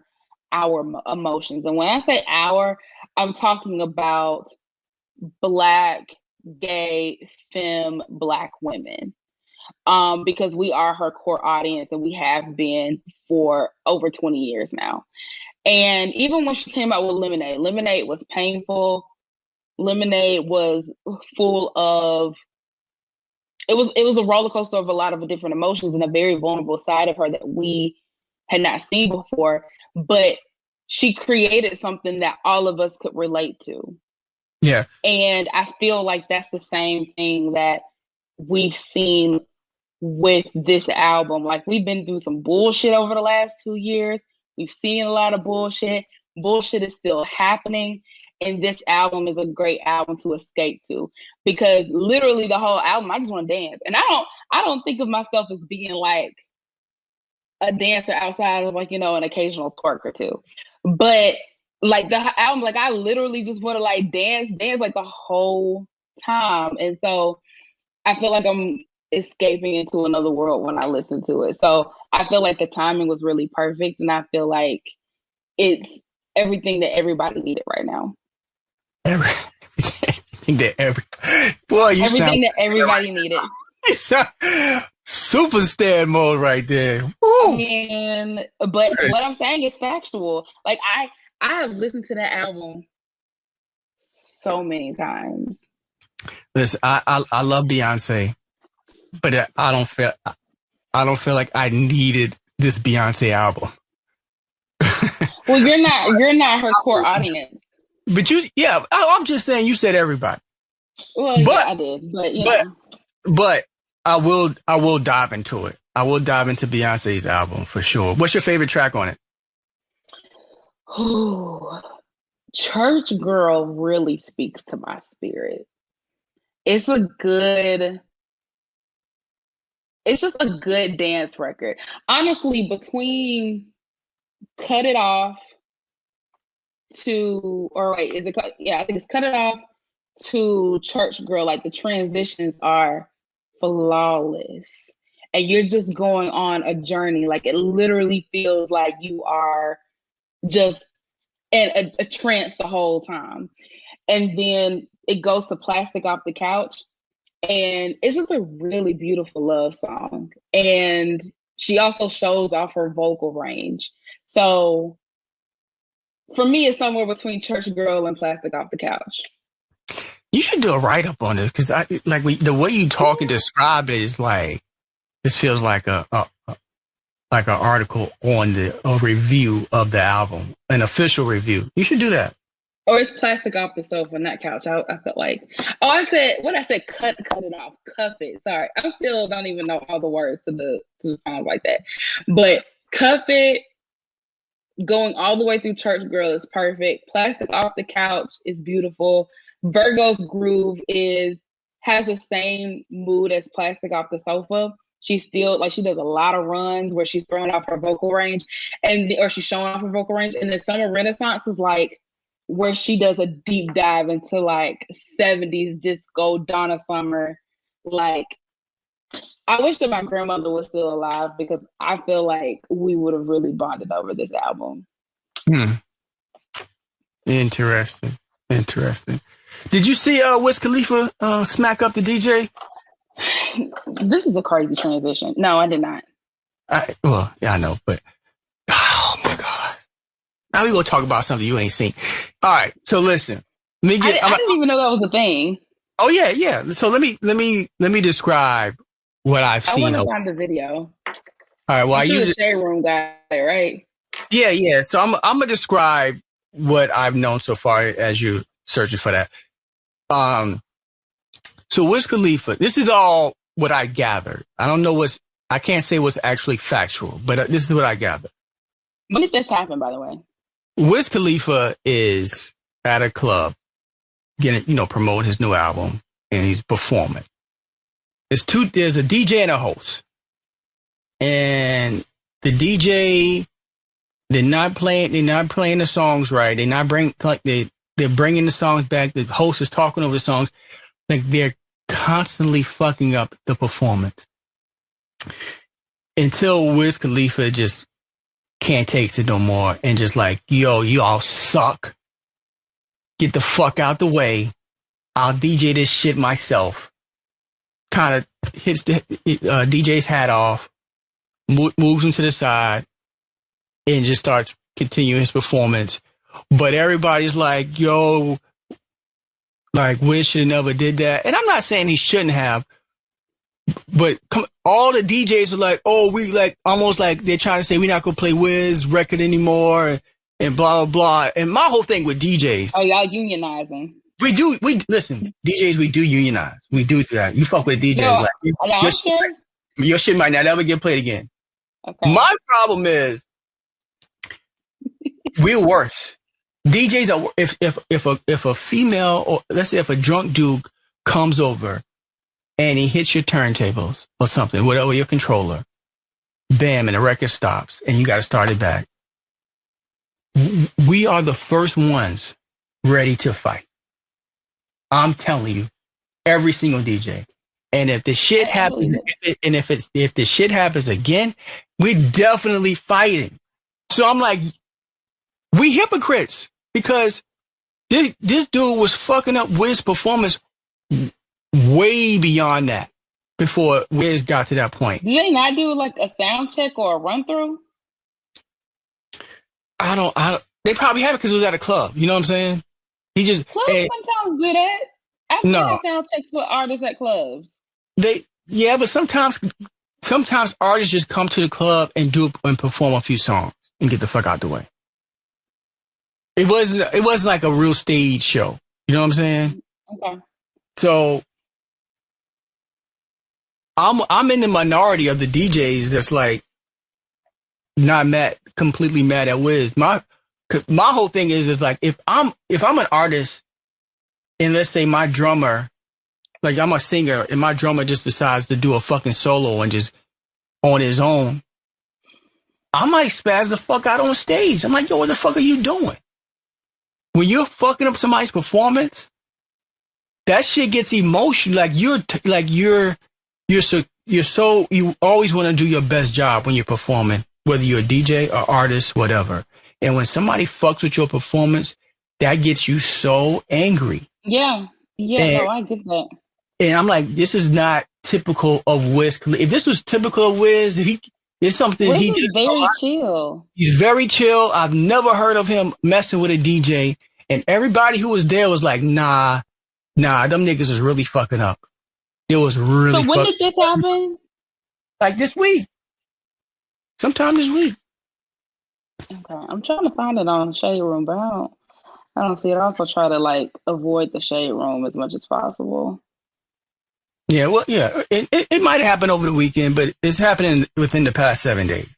our emotions. And when I say our, I'm talking about Black, gay, femme, Black women. Because we are her core audience and we have been for over 20 years now. And even when she came out with Lemonade was painful. Lemonade was full of, it was a roller coaster of a lot of different emotions and a very vulnerable side of her that we had not seen before. But she created something that all of us could relate to.
Yeah.
And I feel like that's the same thing that we've seen with this album. Like we've been through some bullshit over the last 2 years. We've seen a lot of bullshit. Bullshit is still happening. And this album is a great album to escape to because literally the whole album, I just want to dance. And I don't think of myself as being like a dancer outside of like, you know, an occasional twerk or two. But like the album, like I literally just want to like dance like the whole time. And so I feel like I'm escaping into another world when I listen to it. So I feel like the timing was really perfect. And I feel like it's everything that everybody needed right now.
Everything that
everybody needed.
You sound super stand mode right there. Woo.
And but what I'm saying is factual. Like I have listened to that album so many times.
Listen, I love Beyonce, but I don't feel like I needed this Beyonce album.
Well, you're not her core audience.
But I'm just saying you said everybody.
Well, yeah, I did,
but I will dive into it. I will dive into Beyonce's album for sure. What's your favorite track on it?
Ooh, Church Girl really speaks to my spirit. It's just a good dance record. Honestly, between Cut It Off to, or wait, is it? Yeah, I think it's Cut It Off to Church Girl. Like the transitions are flawless, and you're just going on a journey. Like it literally feels like you are just in a trance the whole time. And then it goes to Plastic Off the Couch, and it's just a really beautiful love song. And she also shows off her vocal range. So for me, it's somewhere between Church Girl and Plastic Off the Couch.
You should do a write up on this because the way you talk and describe it is like this feels like an article on a review of the album, an official review. You should do that.
Or it's Plastic Off the Sofa, not couch. I felt like, I said cut it off, cuff it. Sorry, I still don't even know all the words to the songs like that. But cuff it, going all the way through Church Girl is perfect. Plastic Off the Couch is beautiful. Virgo's Groove has the same mood as Plastic Off the Sofa. She's still like, she does a lot of runs where she's throwing off her vocal range or she's showing off her vocal range. And then Summer Renaissance is like where she does a deep dive into like 70s disco, Donna Summer. Like, I wish that my grandmother was still alive because I feel like we would have really bonded over this album.
Hmm. Interesting. Did you see Wiz Khalifa smack up the DJ?
This is a crazy transition. No, I did not.
Well, yeah, I know, but oh my god! Now we gonna talk about something you ain't seen. All right, so listen.
I didn't even know that was a thing.
Oh yeah. So let me describe what I've seen.
I want to find the video.
All right, well,
you're the Shade Room guy, right?
Yeah. So I'm gonna describe what I've known so far as you searching for that. So Wiz Khalifa, this is all what I gathered. I don't know I can't say what's actually factual, but this is what I gathered.
When did this happen, by the way?
Wiz Khalifa is at a club getting, promoting his new album, and he's performing. There's a DJ and a host. And the DJ, they're not playing the songs right. They're bringing the songs back. The host is talking over the songs. Like, they're constantly fucking up the performance until Wiz Khalifa just can't take it no more and just like, yo, you all suck. Get the fuck out the way. I'll DJ this shit myself. Kind of hits the DJ's hat off, moves him to the side, and just starts continuing his performance. But everybody's like, yo, like, Wiz should have never did that. And I'm not saying he shouldn't have, but all the DJs are like, oh, we like, almost like they're trying to say we're not going to play Wiz record anymore and blah, blah, blah. And my whole thing with DJs.
Oh, y'all unionizing.
Listen, DJs, we do unionize. We do that. You fuck with DJs.
No,
your shit might not ever get played again.
Okay.
My problem is we're worse. DJs are, if a female, or let's say if a drunk dude comes over and he hits your turntables or something, whatever, your controller, bam, and the record stops and you got to start it back. We are the first ones ready to fight. I'm telling you, every single DJ. And if the shit happens, if the shit happens again, we're definitely fighting. So I'm like, we hypocrites, because this dude was fucking up Wiz's performance way beyond that before Wiz got to that point.
Do they not do like a sound check or a run through?
I don't. They probably have it because it was at a club. You know what I'm saying? He just
clubs sometimes do that. I've done sound checks with artists at clubs.
But sometimes artists just come to the club and perform a few songs and get the fuck out the way. It wasn't like a real stage show. You know what I'm saying?
Okay.
So I'm in the minority of the DJs that's like not completely mad at Wiz. My whole thing is like, if I'm an artist and let's say my drummer, like I'm a singer and my drummer just decides to do a fucking solo and just on his own, I might spaz the fuck out on stage. I'm like, yo, what the fuck are you doing? When you're fucking up somebody's performance, that shit gets emotional. Like you always want to do your best job when you're performing, whether you're a DJ or artist, whatever. And when somebody fucks with your performance, that gets you so angry.
Yeah. No, I get that.
And I'm like, this is not typical of Wiz. If this was typical of Wiz, it's something
Wiz
he
is
just
very chill.
He's very chill. I've never heard of him messing with a DJ. And everybody who was there was like, nah, them niggas is really fucking up. It was really.
So when did this happen?
Like this week. Sometime this week.
Okay, I'm trying to find it on the Shade Room, but I don't see it. I also try to like avoid the Shade Room as much as possible.
Yeah, well, yeah, it might happen over the weekend, but it's happening within the past 7 days.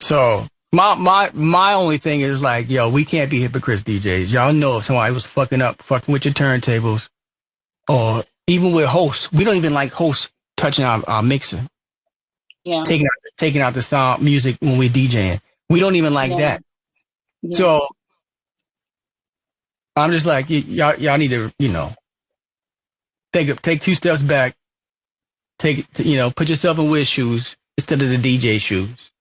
So my only thing is like, yo, we can't be hypocrites, DJs. Y'all know if somebody was fucking with your turntables, or even with hosts, we don't even like hosts touching our mixer.
Yeah,
taking out the sound music when we're DJing. We don't even like that. Yeah. So I'm just like, y'all need to, take 2 steps back. Put yourself in Wiz shoes instead of the DJ shoes.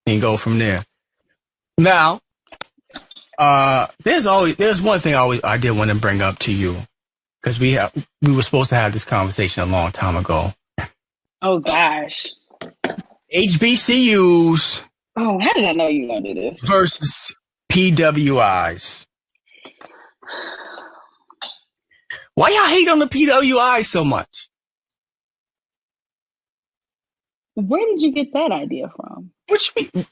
and go from there. Now, there's one thing I did want to bring up to you, because we were supposed to have this conversation a long time ago.
Oh gosh.
HBCUs.
Oh, how did I know you were gonna do this?
Versus PWIs. Why y'all hate on the PWIs so much?
Where did you get that idea from?
What you mean?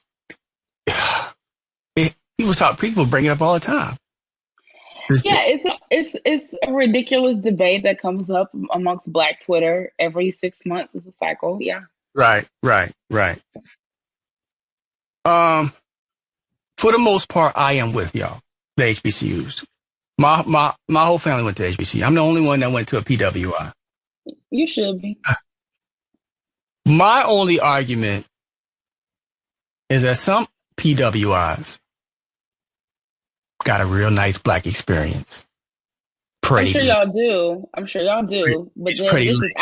People bring it up all the time.
Yeah, it's a ridiculous debate that comes up amongst Black Twitter every 6 months. It's a cycle. Yeah.
Right. For the most part, I am with y'all, the HBCUs. My whole family went to HBCU. I'm the only one that went to a PWI.
You should be.
My only argument is that some PWIs got a real nice Black experience.
I'm sure y'all do. But
it's
then this is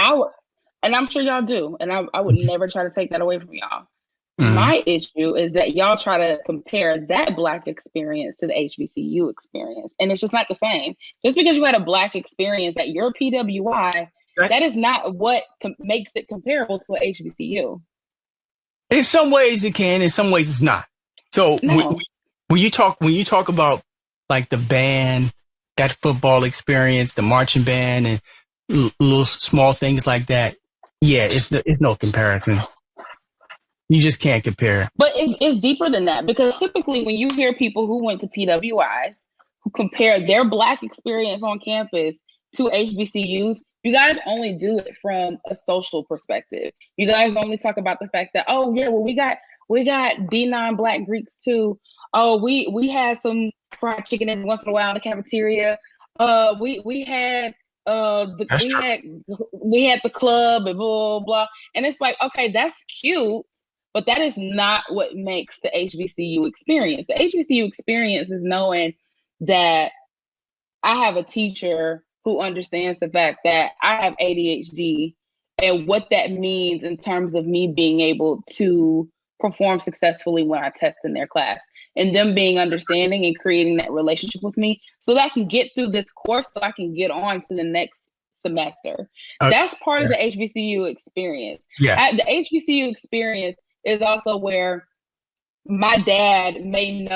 and I'm sure y'all do. And I would never try to take that away from y'all. Mm-hmm. My issue is that y'all try to compare that Black experience to the HBCU experience. And it's just not the same. Just because you had a Black experience at your PWI, that is not what makes it comparable to an HBCU.
In some ways it can, in some ways it's not. So
no.
when you talk about like the band, that football experience, the marching band, and little small things like that, yeah, it's no comparison. You just can't compare.
But it's deeper than that, because typically when you hear people who went to PWIs who compare their Black experience on campus to HBCUs, you guys only do it from a social perspective. You guys only talk about the fact that, oh yeah, well we got D9 Black Greeks too. Oh, we had some fried chicken every once in a while in the cafeteria. We had we had the club and blah, blah, blah. And it's like, okay, that's cute, but that is not what makes the HBCU experience. The HBCU experience is knowing that I have a teacher who understands the fact that I have ADHD and what that means in terms of me being able to perform successfully when I test in their class, and them being understanding and creating that relationship with me so that I can get through this course, so I can get on to the next semester. That's part of the HBCU experience.
Yeah.
The HBCU experience is also where my dad may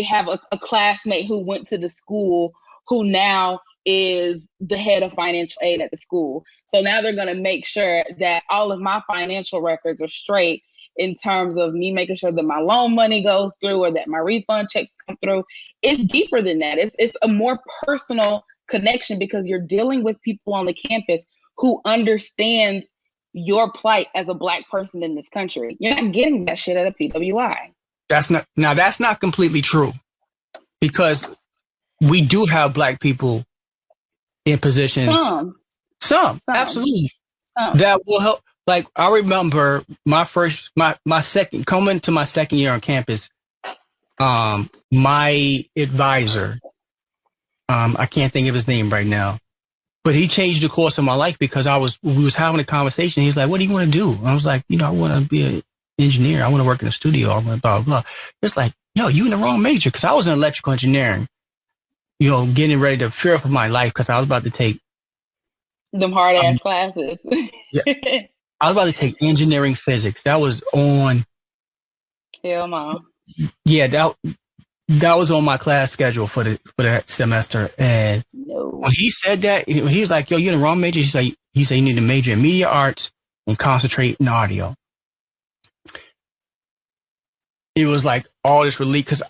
have a classmate who went to the school who now is the head of financial aid at the school. So now they're going to make sure that all of my financial records are straight in terms of me making sure that my loan money goes through or that my refund checks come through. It's deeper than that. It's a more personal connection, because you're dealing with people on the campus who understands your plight as a Black person in this country. You're not getting that shit at a PWI. That's
not completely true, because we do have Black people in positions. Some. Absolutely. Some. That will help. Like, I remember my second year on campus, my advisor, I can't think of his name right now, but he changed the course of my life, because we was having a conversation. He's like, what do you want to do? And I was like, I want to be an engineer. I want to work in a studio. I want to blah, blah, blah. It's like, yo, you in the wrong major, because I was in electrical engineering. Getting ready to fear for my life, because I was about to take
them hard ass classes.
Yeah, I was about to take engineering physics. That was on.
Hell no.
Yeah, that was on my class schedule for that semester. And when he said that, he was like, "Yo, you're in the wrong major." He said you need to major in media arts and concentrate in audio. It was like all this relief, because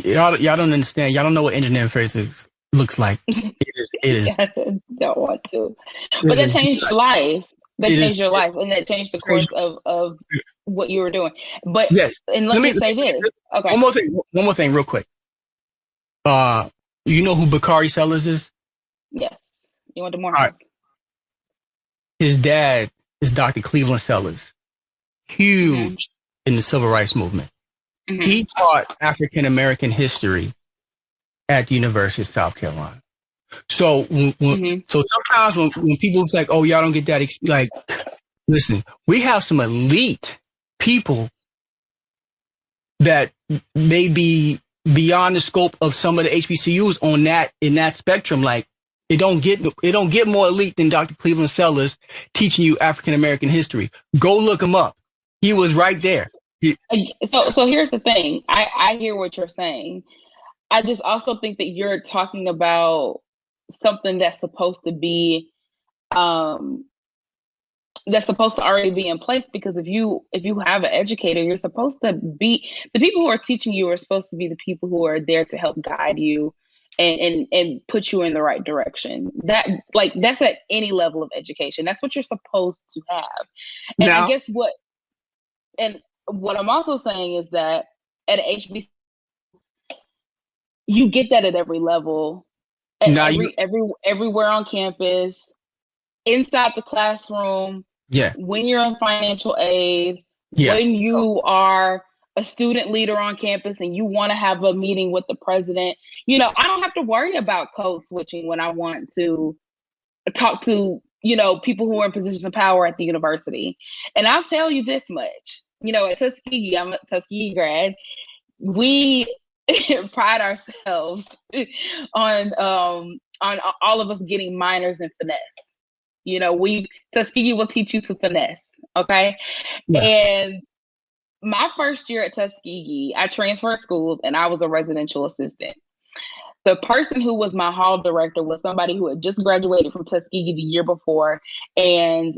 y'all don't understand. Y'all don't know what engineering physics looks like. It is.
Yeah, I don't want to. But that changed your life. That changed your life, and that changed the course of what you were doing. But
yes.
And let me say this. Okay.
One more thing, real quick. You know who Bakari Sellers is?
Yes. You went to Morehouse. Right.
His dad is Dr. Cleveland Sellers. Huge in the civil rights movement. Mm-hmm. He taught African American history at the University of South Carolina. So so sometimes when people say, "Oh, y'all don't get that," like, listen, we have some elite people that may be beyond the scope of some of the HBCUs on that in that spectrum. Like it don't get more elite than Dr. Cleveland Sellers teaching you African American history. Go look him up. He was right there.
So here's the thing. I hear what you're saying. I just also think that you're talking about something that's supposed to be that's supposed to already be in place, because if you have an educator, you're supposed to be, the people who are teaching you are supposed to be the people who are there to help guide you and put you in the right direction. That's at any level of education. That's what you're supposed to have. And now, I guess what I'm also saying is that at HBC, you get that at every level, everywhere on campus, inside the classroom.
Yeah.
When you're in financial aid, when you are a student leader on campus and you want to have a meeting with the president, I don't have to worry about code switching when I want to talk to, people who are in positions of power at the university. And I'll tell you this much, at Tuskegee, I'm a Tuskegee grad, we pride ourselves on all of us getting minors in finesse. Tuskegee will teach you to finesse, okay? Yeah. And my first year at Tuskegee, I transferred schools and I was a residential assistant. The person who was my hall director was somebody who had just graduated from Tuskegee the year before, and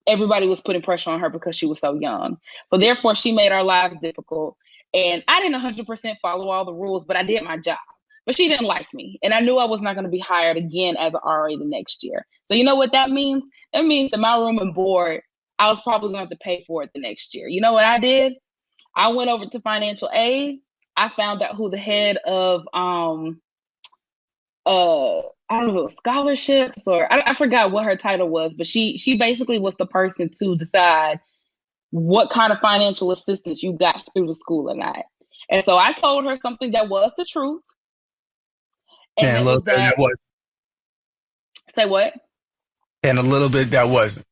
everybody was putting pressure on her because she was so young. So therefore, she made our lives difficult. And I didn't 100% follow all the rules, but I did my job. But she didn't like me. And I knew I was not going to be hired again as an RA the next year. So you know what that means? That means that my room and board, I was probably going to have to pay for it the next year. You know what I did? I went over to financial aid. I found out who the head of, I don't know if it was scholarships or I forgot what her title was, but she basically was the person to decide what kind of financial assistance you got through the school or not. And so I told her something that was the truth. And
a little bit that wasn't.
Say what?
And a little bit that wasn't.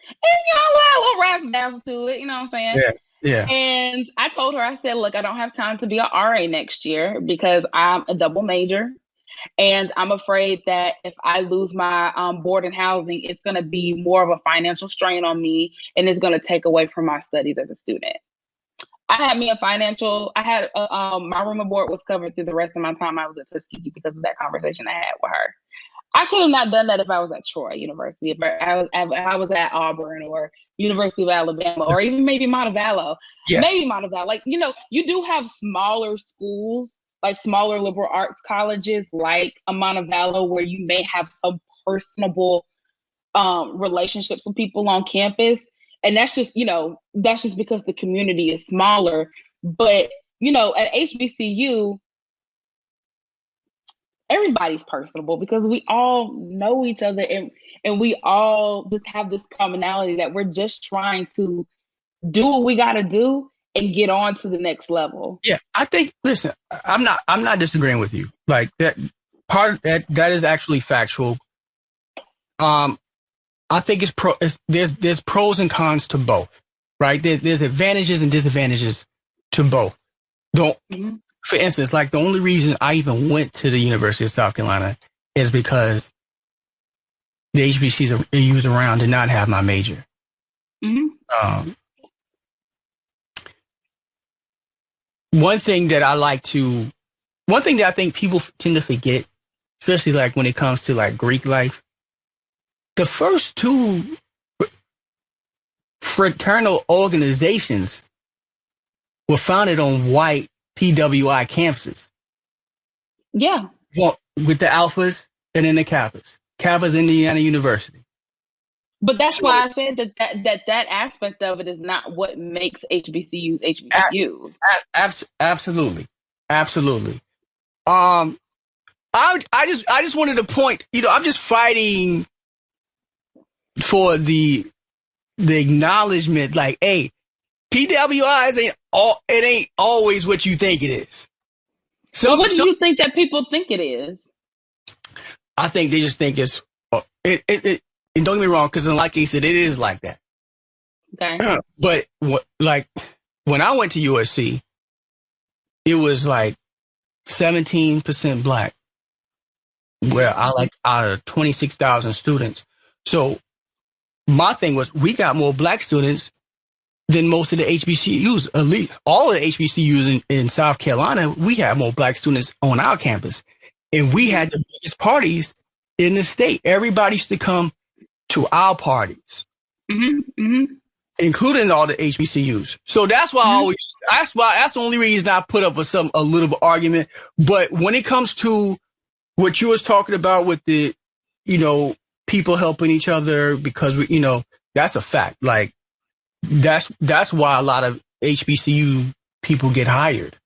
And a little razzle to it, you know what I'm saying?
Yeah.
And I told her, I said, look, I don't have time to be an RA next year because I'm a double major. And I'm afraid that if I lose my board and housing, it's going to be more of a financial strain on me and it's going to take away from my studies as a student. I had my room and board was covered through the rest of my time I was at Tuskegee because of that conversation I had with her. I could have not done that if I was at Troy University, if I was at Auburn or University of Alabama, or even maybe Montevallo.
Yeah.
Maybe Montevallo. Like, you do have smaller schools, like smaller liberal arts colleges, like a Montevallo, where you may have some personable relationships with people on campus. And that's just because the community is smaller. But, at HBCU, everybody's personable because we all know each other and we all just have this commonality that we're just trying to do what we got to do and get on to the next level.
Yeah, I think, listen, I'm not disagreeing with you. Like that part that is actually factual. I think there's pros and cons to both, right? There's advantages and disadvantages to both. For instance, like the only reason I even went to the University of South Carolina is because the HBCUs around did not have my major. Mm-hmm. One thing that I think people tend to forget, especially like when it comes to like Greek life, the first two fraternal organizations were founded on white PWI campuses.
Yeah.
Well, with the Alphas and then the Kappas. Kappa's Indiana University.
But that's why I said that aspect of it is not what makes HBCUs HBCUs.
Absolutely. I just wanted to point, I'm just fighting for the acknowledgement, like, hey, PWIs ain't always what you think it is.
So what do you think that people think it is?
I think they just think it's and don't get me wrong, because in like he said, it is like that.
Okay.
But when I went to USC, it was like 17% black, where I like out of 26,000 students. So my thing was, we got more black students than most of the HBCUs. At least all of the HBCUs in South Carolina, we had more black students on our campus. And we had the biggest parties in the state. Everybody used to come to our parties, including all the HBCUs. So that's why that's the only reason I put up with a little bit of argument. But when it comes to what you was talking about with the, people helping each other, because that's a fact. Like that's why a lot of HBCU people get hired,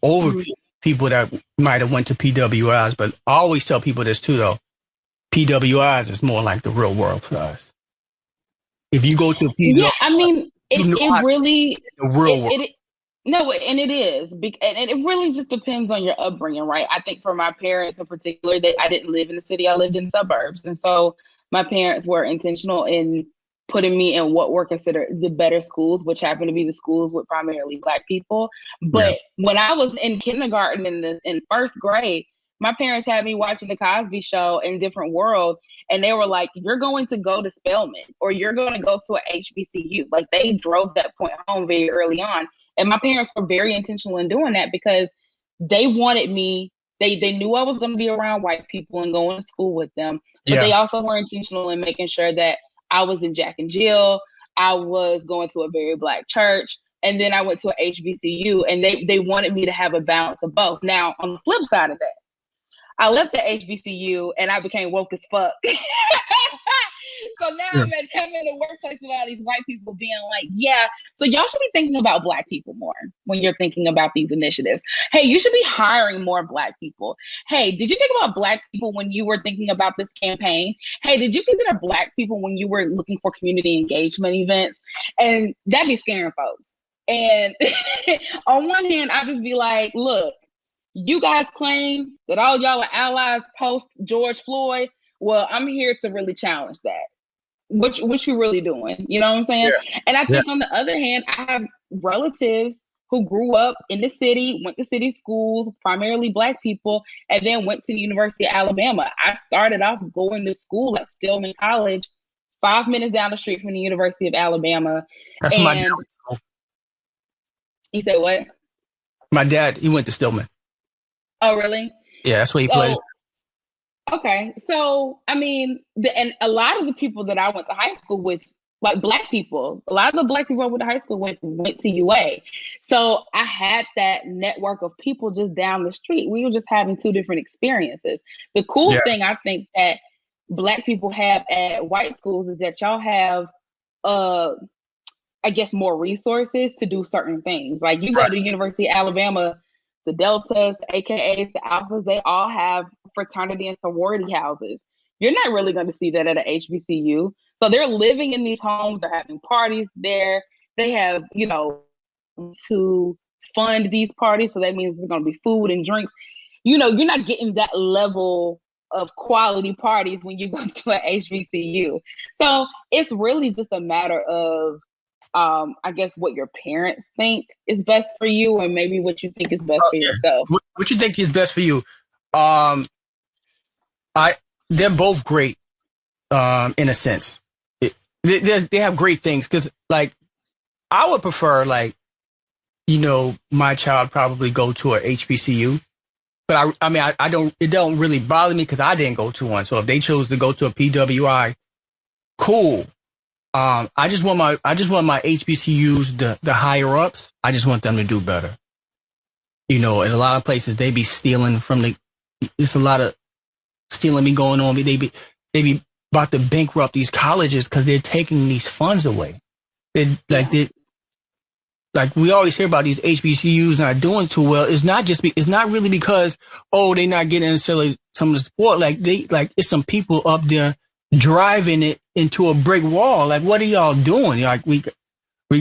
over people that might have went to PWIs. But I always tell people this too, though. PWIs is more like the real world for us. If you go to a PWI,
yeah, I mean, it really
the real world.
No, and it is, and it really just depends on your upbringing, right? I think for my parents in particular, I didn't live in the city; I lived in suburbs, and so my parents were intentional in putting me in what were considered the better schools, which happened to be the schools with primarily Black people. But when I was in kindergarten in first grade, my parents had me watching the Cosby Show in Different World, and they were like, "You're going to go to Spelman, or you're going to go to an HBCU." Like, they drove that point home very early on. And my parents were very intentional in doing that because they wanted me. They knew I was going to be around white people and going to school with them. But they also were intentional in making sure that I was in Jack and Jill. I was going to a very Black church. And then I went to an HBCU. And they wanted me to have a balance of both. Now, on the flip side of that, I left the HBCU and I became woke as fuck. So now I'm coming in the workplace with all these white people being like, yeah, so y'all should be thinking about Black people more when you're thinking about these initiatives. Hey, you should be hiring more Black people. Hey, did you think about Black people when you were thinking about this campaign? Hey, did you consider Black people when you were looking for community engagement events? And that'd be scaring folks. And on one hand, I'd just be like, look, you guys claim that all y'all are allies post George Floyd. Well, I'm here to really challenge that. What you really doing? You know what I'm saying? Yeah. And I think on the other hand, I have relatives who grew up in the city, went to city schools, primarily Black people, and then went to the University of Alabama. I started off going to school at Stillman College, 5 minutes down the street from the University of Alabama.
That's my dad.
You said what?
My dad, he went to Stillman.
Oh, really?
Yeah, that's where he plays.
Okay, so I mean, and a lot of the people that I went to high school with, like Black people, a lot of the Black people I went to high school with went to UA. So I had that network of people just down the street. We were just having two different experiences. The cool thing I think that Black people have at white schools is that y'all have, I guess, more resources to do certain things. Like you go to University of Alabama, the Deltas, the AKAs, the Alphas, they all have fraternity and sorority houses. You're not really going to see that at an HBCU. So they're living in these homes. They're having parties there. They have, to fund these parties. So that means there's going to be food and drinks. You're not getting that level of quality parties when you go to an HBCU. So it's really just a matter of, I guess, what your parents think is best for you, and maybe what you think is best for yourself.
What you think is best for you? They're both great, in a sense. They have great things because, like, I would prefer, like, my child probably go to a HBCU, but I don't. It don't really bother me because I didn't go to one. So if they chose to go to a PWI, cool. I just want my HBCUs, the higher ups. I just want them to do better. In a lot of places they be stealing from there's a lot of stealing be going on. They be about to bankrupt these colleges because they're taking these funds away. Like we always hear about these HBCUs not doing too well. It's not really because they're not getting necessarily some of the support. It's some people up there driving it into a brick wall. Like, what are y'all doing? Like, we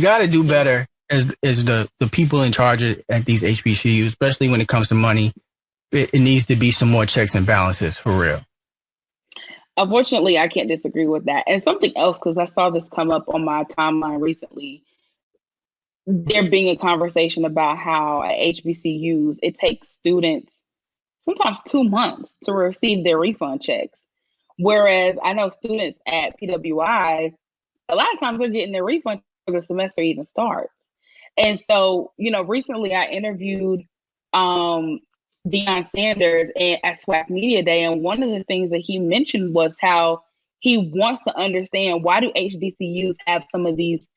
got to do better as the people in charge at these HBCUs, especially when it comes to money. It needs to be some more checks and balances for real.
Unfortunately, I can't disagree with that. And something else, because I saw this come up on my timeline recently. there being a conversation about how at HBCUs, it takes students sometimes 2 months to receive their refund checks. Whereas I know students at PWIs, a lot of times they're getting their refund before the semester even starts. And so, recently I interviewed Deion Sanders at SWAC Media Day, and one of the things that he mentioned was how he wants to understand, why do HBCUs have some of these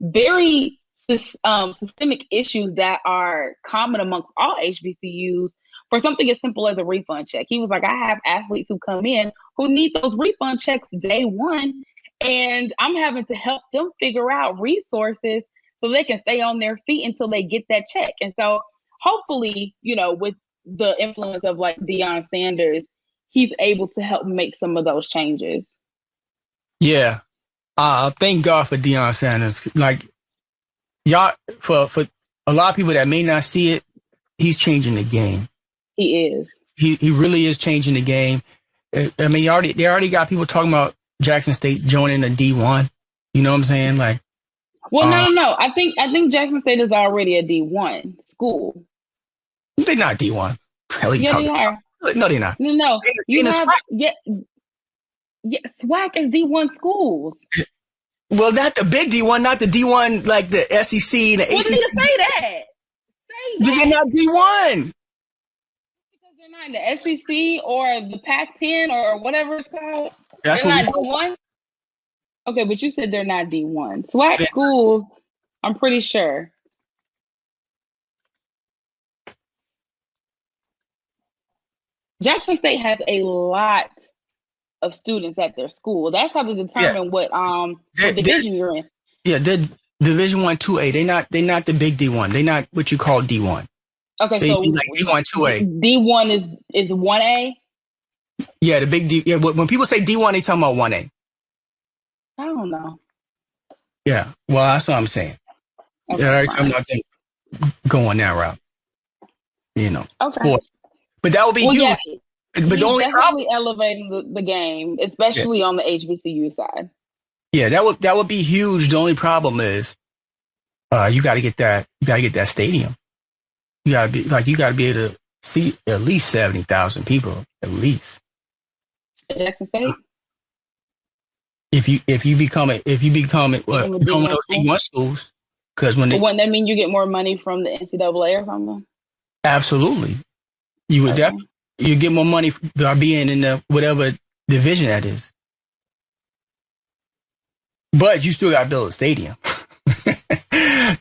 very systemic issues that are common amongst all HBCUs for something as simple as a refund check. He was like, I have athletes who come in who need those refund checks day one, and I'm having to help them figure out resources so they can stay on their feet until they get that check. And so hopefully, with the influence of like Deion Sanders, he's able to help make some of those changes.
Yeah. Thank God for Deion Sanders. Like, y'all, for a lot of people that may not see it, he's changing the game.
He is.
He really is changing the game. I mean, they already got people talking about Jackson State joining the D1. You know what I'm saying? Like,
well, no. I think Jackson State is already a D1 school.
They're not D1. Hell, you talking about? No, they're not.
No. You have SWAC is D1 schools.
Well, not the big D1, not the D1 like the SEC and the ACC.
Well, say that.
They're not D1.
Because they're not in the SEC or the Pac-10 or whatever it's called.
That's
they're
what
not D1? Okay, but you said they're not D1. SWAC schools, I'm pretty sure. Jackson State has a lot of students at their school. That's how they determine what division you're in.
Yeah, they're Division 1, 2A. They're not the big D1. They're not what you call D1.
Okay, so
like D1, 2A.
D1 is 1A?
Yeah, the big D. Yeah, when people say D1, they talking about 1A.
I don't know.
Yeah, well, that's what I'm saying. Okay, every time I'm not going that route.
Okay.
Sports. But that would be huge. Yeah, but the only
definitely elevating the game, especially on the HBCU side.
Yeah, that would be huge. The only problem is, you got to get that stadium. You got to be able to seat at least 70,000 people, at least.
At Jackson State.
If you become one of those D1 schools, because wouldn't
that mean you get more money from the NCAA or something?
Absolutely. You would definitely you get more money by being in the whatever division that is. But you still got to build a stadium.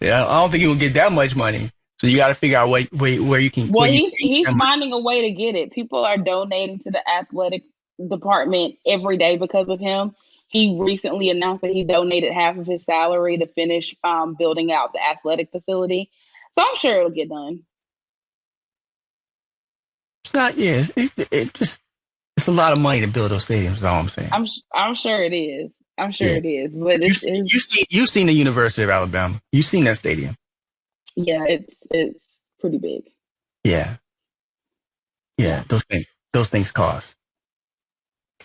Yeah, I don't think you will get that much money. So you got to figure out where you can.
Well, he's finding a way to get it. People are donating to the athletic department every day because of him. He recently announced that he donated half of his salary to finish building out the athletic facility. So I'm sure it'll get done.
It's not. Yeah, it's a lot of money to build those stadiums. Is all I'm saying.
I'm sure it is. I'm sure it is. But
you've seen the University of Alabama. You've seen that stadium.
Yeah, it's pretty big.
Yeah. Those things cost.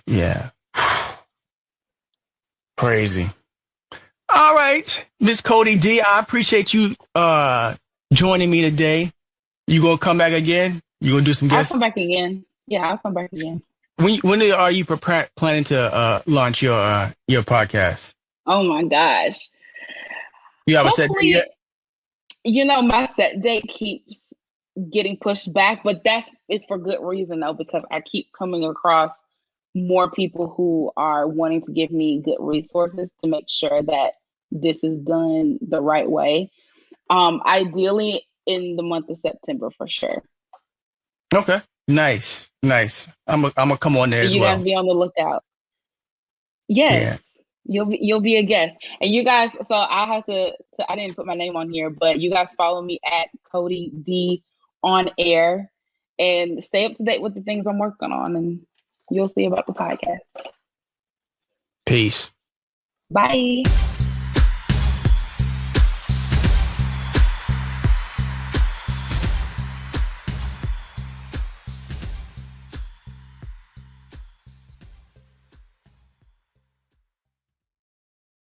Yeah. Crazy. All right, Miss Cody D, I appreciate you joining me today. You gonna come back again? You gonna do some guests?
I'll come back again. Yeah, I'll come back again.
When are you planning to launch your podcast?
Oh my gosh!
You have a set date yet?
My set date keeps getting pushed back, but it's for good reason though, because I keep coming across more people who are wanting to give me good resources to make sure that this is done the right way. Ideally in the month of September for sure.
Okay. Nice. I'm gonna come on there as well.
You guys be on the lookout. Yes. Yeah. You'll be a guest. And you guys, so I have to I didn't put my name on here, but you guys follow me at Cody D on air and stay up to date with the things I'm working on, and you'll see about the podcast.
Peace.
Bye.